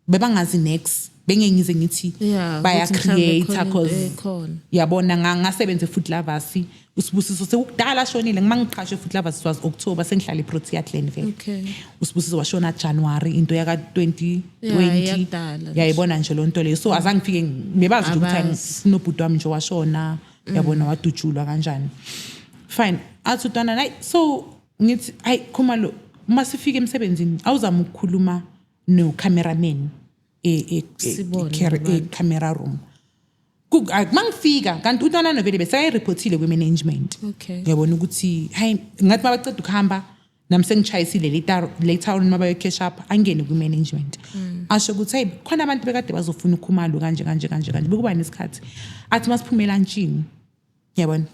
bebangazi next bengengize ngithi baya create because yabona ngasebenze food lovers uSibusiso sekudala shonile ngimangiqhashe food lovers was October sengihlala eProtea Glenville okay uSibusiso washona January into yaka 2020 yayibona nje lo nto leyo so azangifike bebazi ukuthi sinobhuti wami nje washona yabona wadujulwa kanjani fine athutana nayi so ngithi hayi Khumalo masifike emsebenzini awuzama ukukhuluma no cameraman camera room mangifika kanti untwana novele besayireportile kwemanagement yabona ukuthi hayi ngathi mabaceda ukuhamba nami sengichayisile later on mabayo cash up angene kwimanagement asho ukuthi hayi khona abantu bekade bazofuna uKhumalo kanje bekuba nesikhathi athi masiphumela lunchini yabona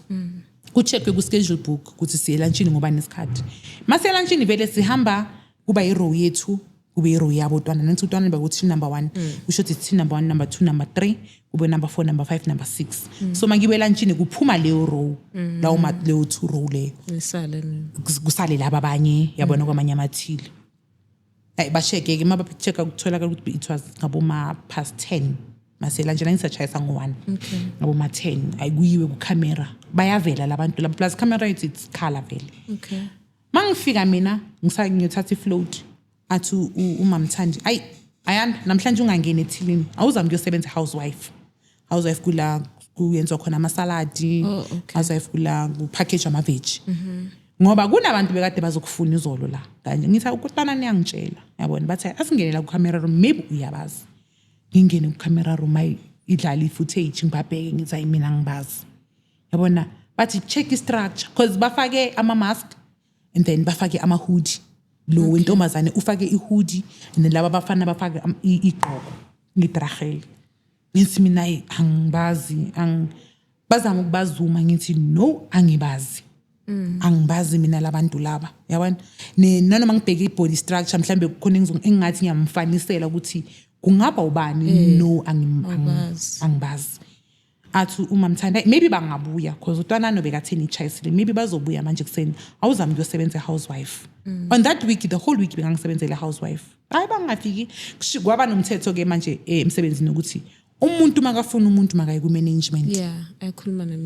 kucheckwe ku schedule book ukuthi siye lunchini ngoba nesikhathi mase lunchini vele sihamba kuba irow yethu kube irow yabo ntwana nanthi untwana bakuthi number 1 usho ukuthi number 1 number 2 number 3 kube number 4 number 5 number 6 so mangibe lunchini kuphuma leyo row lawo leyo 2 row leyo kusale laba abanye yabona kwamanye amathile hayi basheke ke mabachecka ukuthola ukuthi it was ngabo ma past 10 masela nje ngisachayisa ngo1 ngabo ma 10 ayikuyiwe ku camera bayavela labantu la plus camera it's color vele mangifika mina ngisayingithatha ifloat athi uMamthandi ayi Ayanda namhlanje ungangene ethilini awuzami kuyosebenza housewife kula kuyenzwa khona ama salad housewife kula kupackage ama veg ngoba kunabantu bekade bazokufuna izolo la kanje ngithi ukutana niyangitshela yabona bathi asingenela ku camera room maybe uyabazi ngingene ku-camera room idlala i-footage ngibabheke ngithi hayi mina ngibazi yabona bathi check i-structure because bafake ama-mask and then bafake ama-hoodie lo wentombazane ufake i-hoodie and then laba bafana bafake igqoko ngidragele ngithi mina angibazi bazama ukubazuma ngithi no angibazi angibazi mina labantu laba yabona nanoma ngibheke i-body structure mhlambe kukhona engingathi ngiyamfanisela ukuthi kungaba ubani no angibazi athi uma mthanda maybe bangabuya because utwana no bekatheni ichayisile maybe bazobuya manje kuseni awuzami ukuyosebenza housewife on that week the whole week bengangisebenzela housewife hayi bangafiki kwaba nomthetho ke manje emsebenzini ukuthi umuntu makafuna umuntu makaye ku management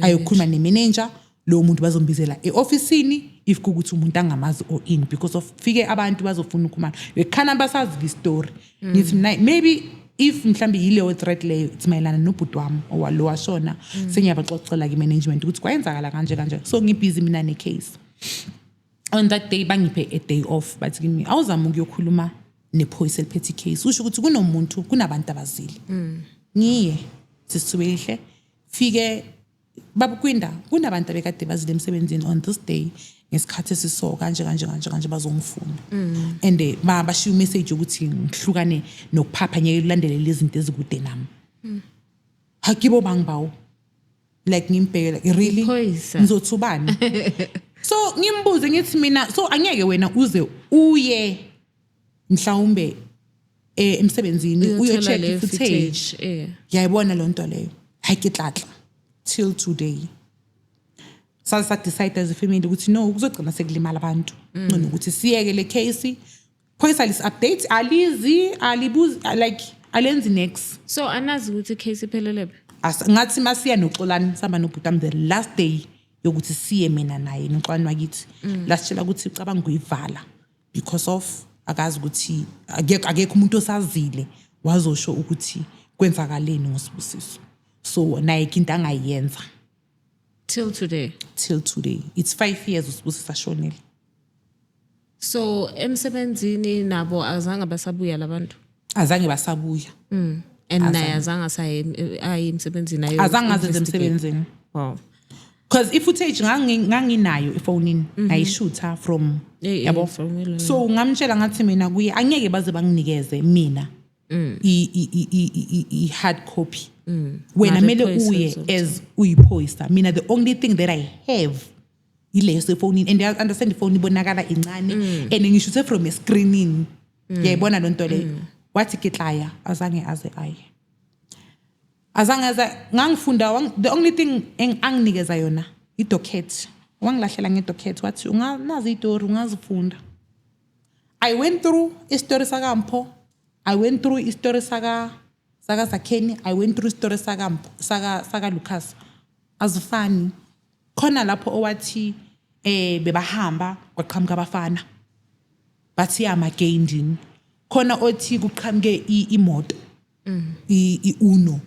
ayokhuluma ne manager lo muntu bazombizela eofficeini if kukuthi umuntu angamazi or in because of fike abantu bazofuna ukukhuluma bekhana basazi the story ngithi maybe if mhlambi yileyo threat leyo it's mayelana nobhuti wami owalo washona sengiyabaxoxela ke management ukuthi kwayenzakala kanje so ngibusy mina ne case on that day bangiphe a day off but kimi awuzama ukuyokhuluma nephoyisa eliphethe case usho ukuthi kunomuntu kunabantu abazili ngiye sisubelihle fike babukwinda kunabantu abekade bazile emsebenzini on this day ngesikhathi esiso kanje bazongifuna and bashiya message ukuthi ngihlukane nokuphapha ngeke ulandele lezi zinto ezikude nami hakibo bangibawo like ngimbhekela really ngizothubani so ngimbuze ngithi mina so angeke wena uye mhlawumbe emsebenzini uyocheck i-footage yayibona lo nto leyo hayikitlatla till today sasa decide as a family ukuthi no kuzogcina sekulimala abantu ngcono ukuthi siyeke le case phoyisa lis update alibuzi like alenzi next so anazi ukuthi case iphelelepe ngathi masiya noxolani samba nobhutam the last day yokuthi siye mina naye noxolani wakithi lasitshela ukuthi ucabanga kuyivala because of akazi ukuthi akekho umuntu osazile wazosho ukuthi kwenzakaleni ngosibusiso so naye into angayenza till today it's 5 years usibusiso ashonile so emsebenzini nabo azange basabuya labantu azange basabuya and naye azange ayi emsebenzini ayo azange azenze emsebenzini wow because i-footage nganginayo efonini ngayishutha from yabo so ngamtshela ngathi mina kuye angeke baze banginikeze mina i-hard copy wena mele uye as uyiphoyisa mina the only thing that I have ileyo sefonini and I understand ifoni ibonakala incane and ngishuthe from a screening yayibona lo nto leyo wathi kitlaya azange ngangifunda the only thing anginikeza yona i-docket wangilahlela nge-docket wathi ungazi itori ungazifunda I went through istory sakampho I went through istory saka Zakheni I went through istory saka Lucas azifani khona lapho owathi bebahamba kwaqhamuka abafana bathi amagendini khona othi kuqhamuke imoto iuno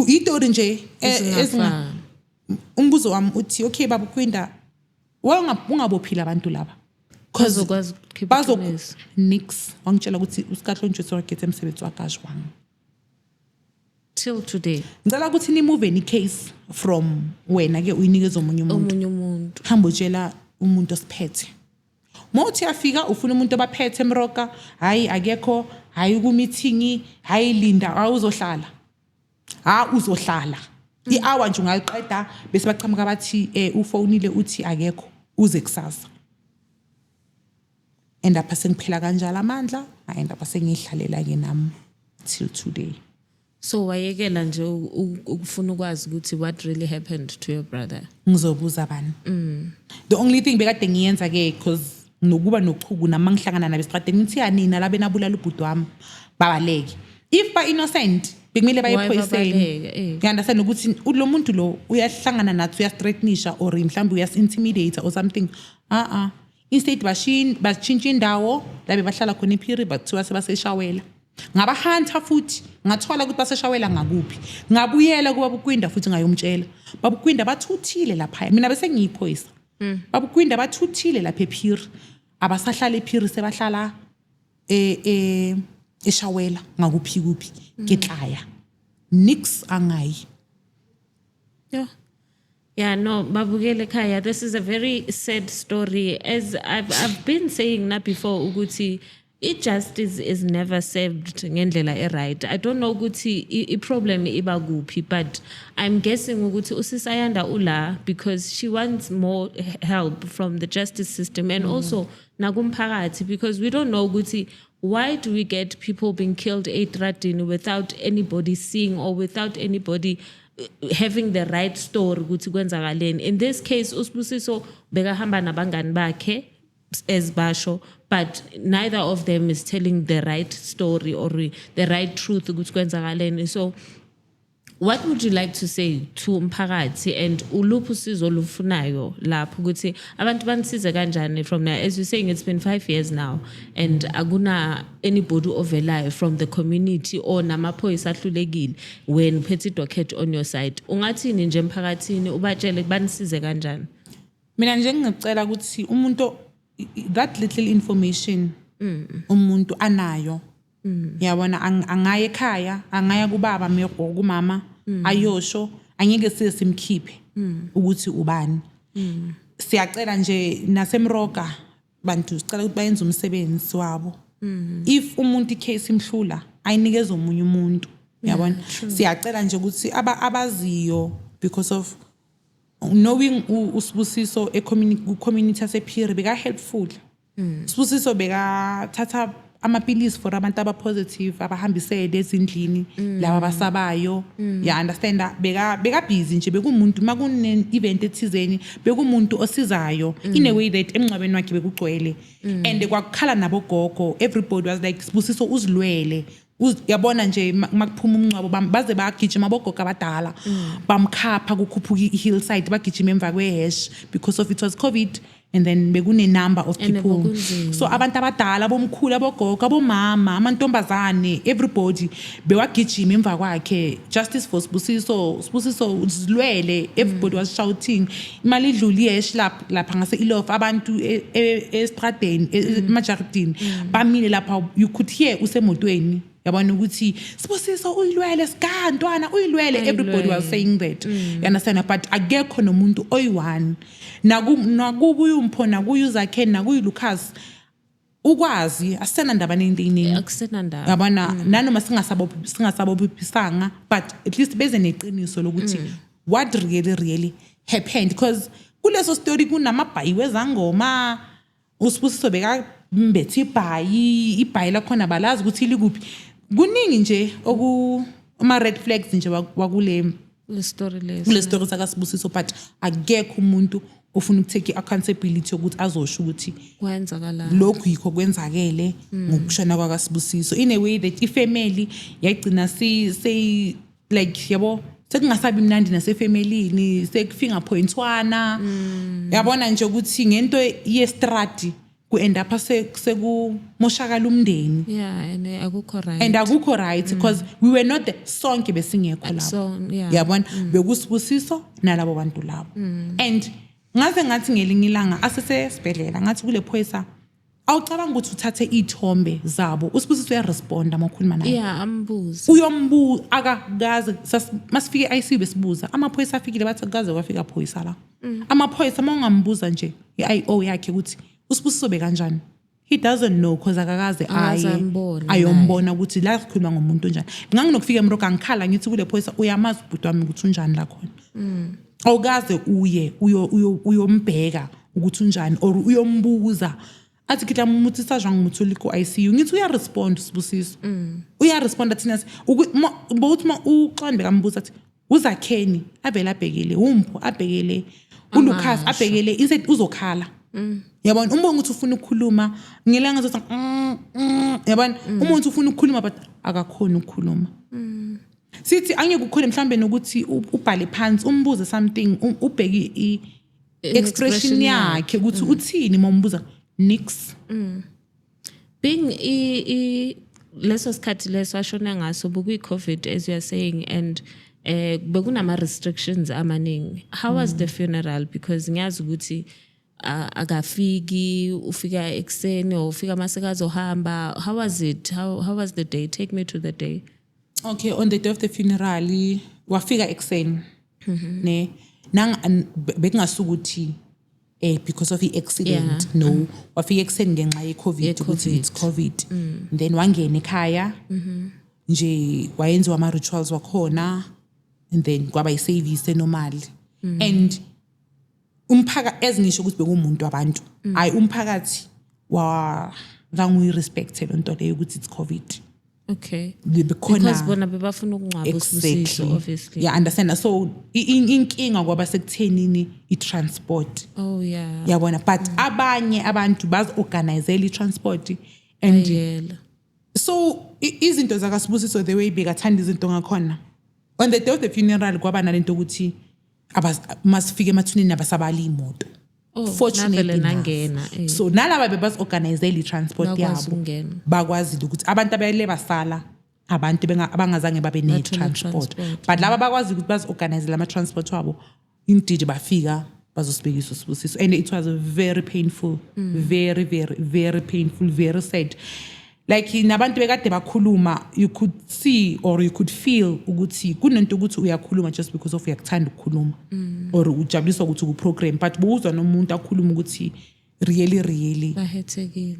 itori nje ezinga umbuzo wami uthi okay baba kwinda ungabophila abantu laba cause ukwazi ukukhipa nix wangitshela ukuthi uSikahlonjwe sogethe emsebenzi wakashwang till today ngicela ukuthi ni move any case from wena ke uyinikeza omunye umuntu hamba utshela umuntu osiphethe mothi afika ufuna umuntu obaphethe emroka hayi akekho hayi ku meeting hayi linda awuzohlala uzohlala i-hour nje ungayiqeda bese baqhamuka bathi ufonile uthi akekho uze kusasa enda sengiphela kanjalo amandla enda sengihlalela ke nami till today so wayekela nje ukufuna ukwazi ukuthi what really happened to your brother ngizobuza bani the only thing bekade ngiyenza ke because nokuba nochuku namangihlangana nabe strateni ngithi yanina labe nabulala ubhuti wami babaleke if ba innocent bekumele bayephoyiseni understand ukuthi lo muntu lo uyahlangana nathi uyastraightenisha or mhlawumbe uyasintimidate or something instead bashintsha indawo labe bahlala khona iphiri bathiwa sebaseshawela ngabahunter futhi ngathola ukuthi baseshawela ngakuphi ngabuyela kuba bukwinda futhi ngayomtshela babukwinda bathuthile lapha mina bese ngiyiphoyisa babukwinda bathuthile lapha ephiri abasahlala ephiri sebahlala eshawela ngakuphi kuphi ketlaya nix angayi. Yeah, no, Babugele Kaya, this is a very sad story. As I've been saying na before, Uguti, justice is never served ngendlela right. I don't know Uguti I problem iba guphi, but I'm guessing Uguti usisayanda ula because she wants more help from the justice system and also nagumparati because we don't know Uguti. Why do we get people being killed eitradini without anybody seeing or without anybody having the right story ukuthi kwenzakaleni? In this case uSibusiso bekahamba nabangani bakhe as basho, but neither of them is telling the right story or the right truth ukuthi kwenzakaleni. So what would you like to say to umphakathi and uluphi usizo olufunayo lapho ukuthi abantu banisize kanjani from now? As you're saying, it's been 5 years now and akuna anybody ovelayo from the community or namaphoyisa ahlulekile when uphethe docket on your side. Ungathini nje emphakathini ubatshele banisize kanjani? Mina nje ngicela ukuthi umuntu that little information umuntu anayo yabona angaya ekhaya angaya kubaba meko kumama ayosho angeke simkhiphe ukuthi ubani. Siyacela nje nasemroga bantu sicela ukuthi bayenze umsebenzi wabo. If umuntu icase imhlula ayinikeza omunye umuntu yabona. Siyacela nje ukuthi abaziyo because of knowing uSibusiso community yasePhiri beka helpful. Sibusiso beka thatha amapilisi for abantu abapositive abahambisele ezindlini laba abasabayo. Ya understand beka busy nje bekumuntu makune event ethizeni bekumuntu osizayo in a way that emncwabeni wakhe bekugcwele and kwakukhala nabo gogo. Everybody was like Sibusiso uzilwele yabona nje makuphuma umncwabo baze bagijima abogogo abadala bamkhapha kukhuphuka hillside bagijima emva kwehash because of it was COVID and then bekune number of people. So abantu abadala bomkhulu abogogo abomama amantombazane everybody bewagijima emva kwakhe. Justice for Sibusiso uzilwele. Everybody was shouting imali idluli yesh lapha ngase ilof abantu estradeni emajardini bamile lapha you could hear usemotweni yabona ukuthi Sibusiso uyilwele sika ntwana uyilwele. Everybody was saying that. You understand, but akekho nomuntu oyi1 nakubuya umphona kuyuzakhe nakuyiLucas ukwazi asena ndaba nendini akusena ndaba yabona nanoma singasabophisanga but at least beze neqiniso lokuthi what really happened because kuleso story kunamabhayi wezangoma uSibusiso beka mbethe ibhayi lakhona balazi ukuthi likuphi kuningi nje ama red flags nje wakule story saka Sibusiso but akekho umuntu ufuna ukutake accountability ukuthi azosho ukuthi kwenzakala lokhu yikho kwenzakele ngokushona kwaka Sibusiso in a way that ifamily yayigcina say like yabo sekungasabi mnandi nasefamilini sekufinga pointwana yabona nje ukuthi ngento yestrati ku-end up sekumoshakala umndeni. And akukho right because we were not sonke besingekho lapho yabona bekuSibusiso nalabo bantu labo and ngaze ngathi ngelinye ilanga asesesibhedlela ngathi kule phoyisa awucabanga ukuthi uthathe ithombe zabo uSibusiso uyaresponda makhuluma naye ambuza uyombuza akagaze masifike ICU besibuza amaphoyisa afikile bathi akaze kwafika phoyisa la amaphoyisa mangambuza nje iIO yakhe ukuthi uSibusiso bekanjani he doesn't know because akakaze ayombona ukuthi la sikhuluma ngomuntu njani. Nganginokufika emroga ngikhala ngithi kule phoyisa uyamazi ubhuti wami ukuthi unjani la khona awukaze uyombheka ukuthi unjani or uyombuza athi kitla umuthi sajwa ngumuthuli ku ICU ngithi uyarespond uSibusiso uyarespond athina ukuthi uXande kambuza athi uzakheni avela abhekele umpho abhekele uLucas abhekele instead uzokhala yabona umbongo uthi ufuna ukukhuluma ngelanga zothi yabona umuntu ufuna ukukhuluma but akakhona ukukhuluma sithi angeke ukhole mhlambe nokuthi ubhale phansi umbuze something ubheki expression yakhe ukuthi uthini mombuza nix being leso sikhathi leso ashona ngaso buku COVID as you are saying and bekunama restrictions amaningi. How was the funeral? Because ngiyazi ukuthi akafiki ufika ekseni or ufika masekazohamba. How was it? How was the day? Take me to the day. Okay, on the day of the funeral wafika ekseni ne bekungasukuthi because of the accident no wafika ekseni ngenxa ye COVID ukuthi it's COVID then wangena ekhaya nje wayenziwa ama rituals wakhona and then kwaba iservice normal and umphakathi ezingisho ukuthi bekumuntu abantu hayi umphakathi wa rangu respect lonto leyo ukuthi it's COVID. Okay. Because bona bebafuna ukungcwaba uSibusiso obviously. Yeah, understand. So inkinga kwaba sekuthenini i-transport. Oh yeah. Yabona but abanye abantu bazi-organizela i-transport and so izinto zakaSibusiso the way bekathanda izinto ngakhona. On the day of the funeral kwaba nalento ukuthi masifike emathuneni abasabali imoto. Fortunately so nalaba bebazi-organizela i-transport yabo bakwazile ukuthi abantu abayele basala abantu abangazange babe ne-transport but laba bakwazi ukuthi bazi-organizela ama-transport wabo indidi bafika bazosibekisa uSibusiso and it was very painful very very very painful very sad like nabantu bekade bakhuluma you could see or you could feel ukuthi kunento ukuthi uyakhuluma just because of uyakuthanda ukukhuluma or ujabuliswa ukuthi uku-program but buzwa nomuntu akhuluma ukuthi really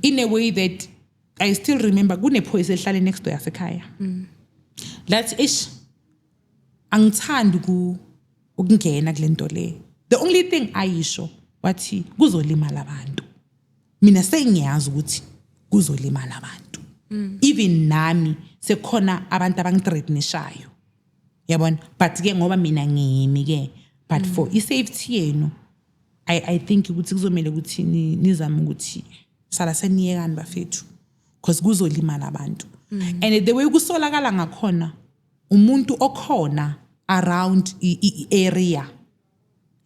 in a way that I still remember kunephoyisa ehlale next door yasekhaya that angithandi ukungena kulento le the only thing ayisho wathi kuzolimala abantu mina sengiyazi ukuthi kuzolimala abantu even nami sekhona abantu abangithreatenishayo yabona but ke ngoba mina ngimi ke but for i-safety yenu I think ukuthi kuzomela ukuthi nizame ukuthi sala seniyekani bafethu because kuzolimala abantu and the way kusolakala ngakhona umuntu okhona around i-area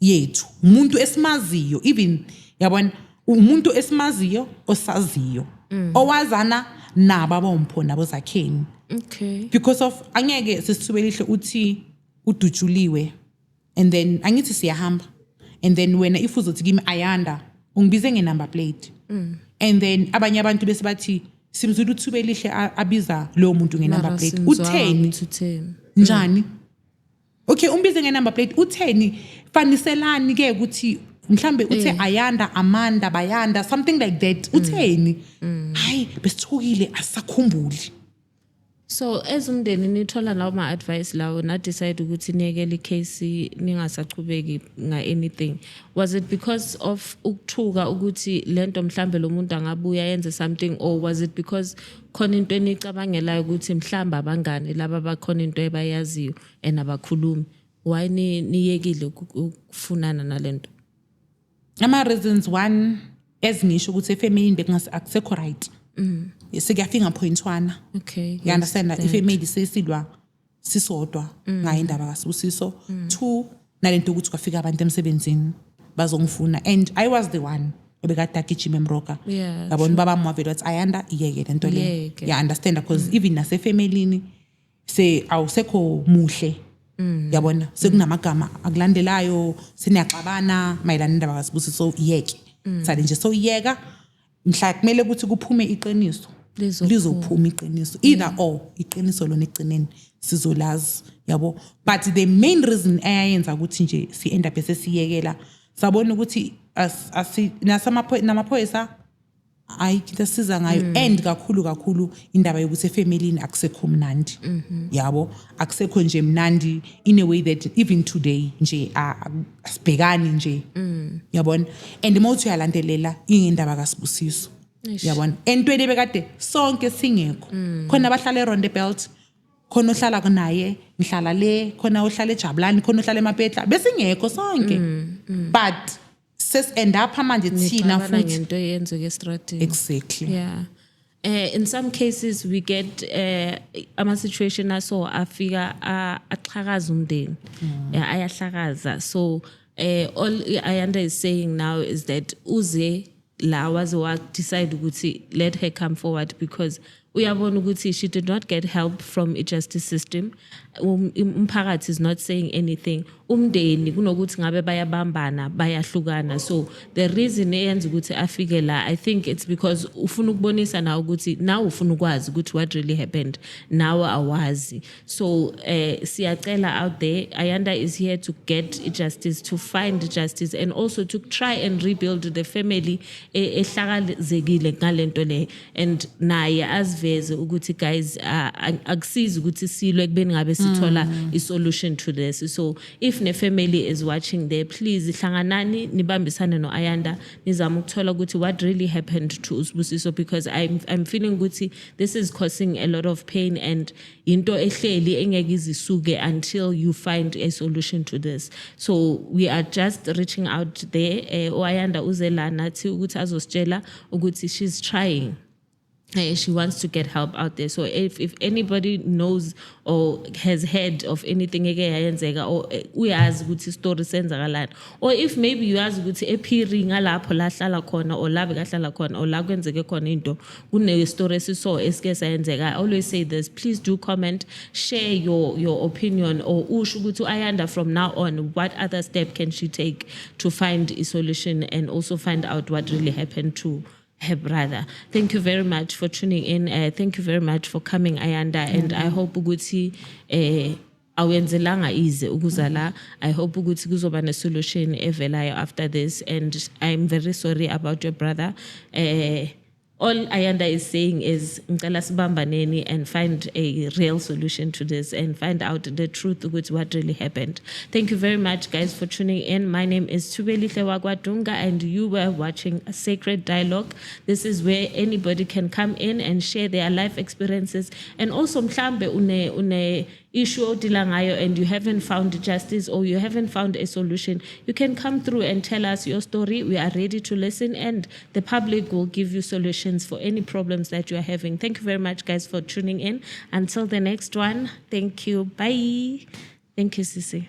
yethu umuntu esimaziyo even yabona umuntu esimaziyo osaziyo owazana naba bompho nabo zakheni okay because of angeke sisithubelihle uthi udutshuliwe and then angithi siyahamba and then wena if uzothi kimi Ayanda ungibize ngenumber plate and then abanye abantu bese bathi simzulu uthubelihle abiza lo muntu ngenumber plate utheni njani okay umbize ngenumber plate utheni faniselani ke ukuthi mhlambe uthe Ayanda Amanda Bayanda something like that utheni hayi besithukile asakhumbuli so ezumndeni nithola lawo ma advice lawo na decide ukuthi niyekele icase ningasaqhubeki nga anything was it because of ukuthuka ukuthi lento mhlambe lo muntu angabuya yenze something or was it because khona into enicabangelayo ukuthi mhlamba abangane laba bakhona into ebayaziyo and abakhulumi why niyekile ukufunana nalento ama reasons one ezingisho ukuthi efamily bekungasiakho right sekuyafika point one okay you understand that ifamily sesilwa sisodwa ngayindaba kaSibusiso two nalento ukuthi kwafika abantu emsebenzini bazongifuna and I was the one obekade agijima emroka yabona baba mwavela wathi Ayanda iyeke lento le you understand because even nase family se awusekho muhle yabona sekunamagama akulandelayo siniyaxabana mayelana nendaba kaSibusiso iyeke sale nje so iyeka mhla kumele ukuthi kuphume iqiniso lizophuma iqiniso either or iqiniso lona egcineni sizolazi yabo but the main reason ayayenza ukuthi nje si end up sesiyekela sabona ukuthi namaphoyisa ayikitasiza ngayo and kakhulu indaba yokuthi efamilini akusekho mnandi yabo akusekho nje mnandi in a way that even today nje asibhekani nje yabona and mawuthi uyalandelela indaba kaSibusiso yabona entweni bekade sonke singekho khona abahlala eRonde Belt khona ohlala kunaye ngihlala le khona ohlala eJabulani khona ohlala eMapetla besingekho sonke but end up manje thina futhi ngento yenzeke estradini exactly yeah in some cases we get ama situation aso afika axhakaza umndeni ayahlakaza so all Ayanda is saying now is that uze la waze wa decide ukuthi let her come forward because uyabona ukuthi she did not get help from a justice system. Umphakathi is not saying anything. Umndeni kunokuthi ngabe bayabambana bayahlukana. So the reason eyenza ukuthi afike la, I think it's because ufuna ukubonisa na ukuthi now ufuna ukwazi ukuthi what really happened. Now awazi. So siyacela out there, Ayanda is here to get justice, to find justice, and also to try and rebuild the family ehlakalezekile ngalento le. And naye asiveze ukuthi guys akusizi ukuthi silwe ekubeni ngabe sithola i-solution to this. So if ne family is watching there, please hlanganani nibambisane no Ayanda nizama ukuthola ukuthi what really happened to uSibusiso, because I'm feeling ukuthi this is causing a lot of pain and into ehleli engeke izisuke until you find a solution to this. So we are just reaching out there. Ayanda uzela nathi ukuthi azositshela ukuthi she's trying. She wants to get help out there. So if anybody knows or has heard of anything eke yayenzeka, or uyazi ukuthi story senzakalani, or if maybe uyazi ukuthi ephiri ngalapho la hlala khona or la bekahlala khona or la kwenzeke khona into kune story esiso esike sayenzeka, I always say this, please do comment, share your opinion, or usho ukuthi Ayanda from now on what other step can she take to find a solution and also find out what really happened to her brother. Thank you very much for tuning in. Thank you very much for coming, Ayanda. And I hope ukuthi awenzelanga ize ukuzala. I hope ukuthi kuzoba ne solution evelayo after this. And I'm very sorry about your brother. All Ayanda is saying is ngicela sibambaneni and find a real solution to this and find out the truth with what really happened. Thank you very much, guys, for tuning in. My name is Thubelihle Wagwadunga, and you were watching A Sacred Dialogue. This is where anybody can come in and share their life experiences, and also mhlambe une issue odila ngayo and you haven't found justice or you haven't found a solution, you can come through and tell us your story. We are ready to listen, and the public will give you solutions for any problems that you are having. Thank you very much, guys, for tuning in. Until the next one, thank you. Bye. Thank you, Sisi.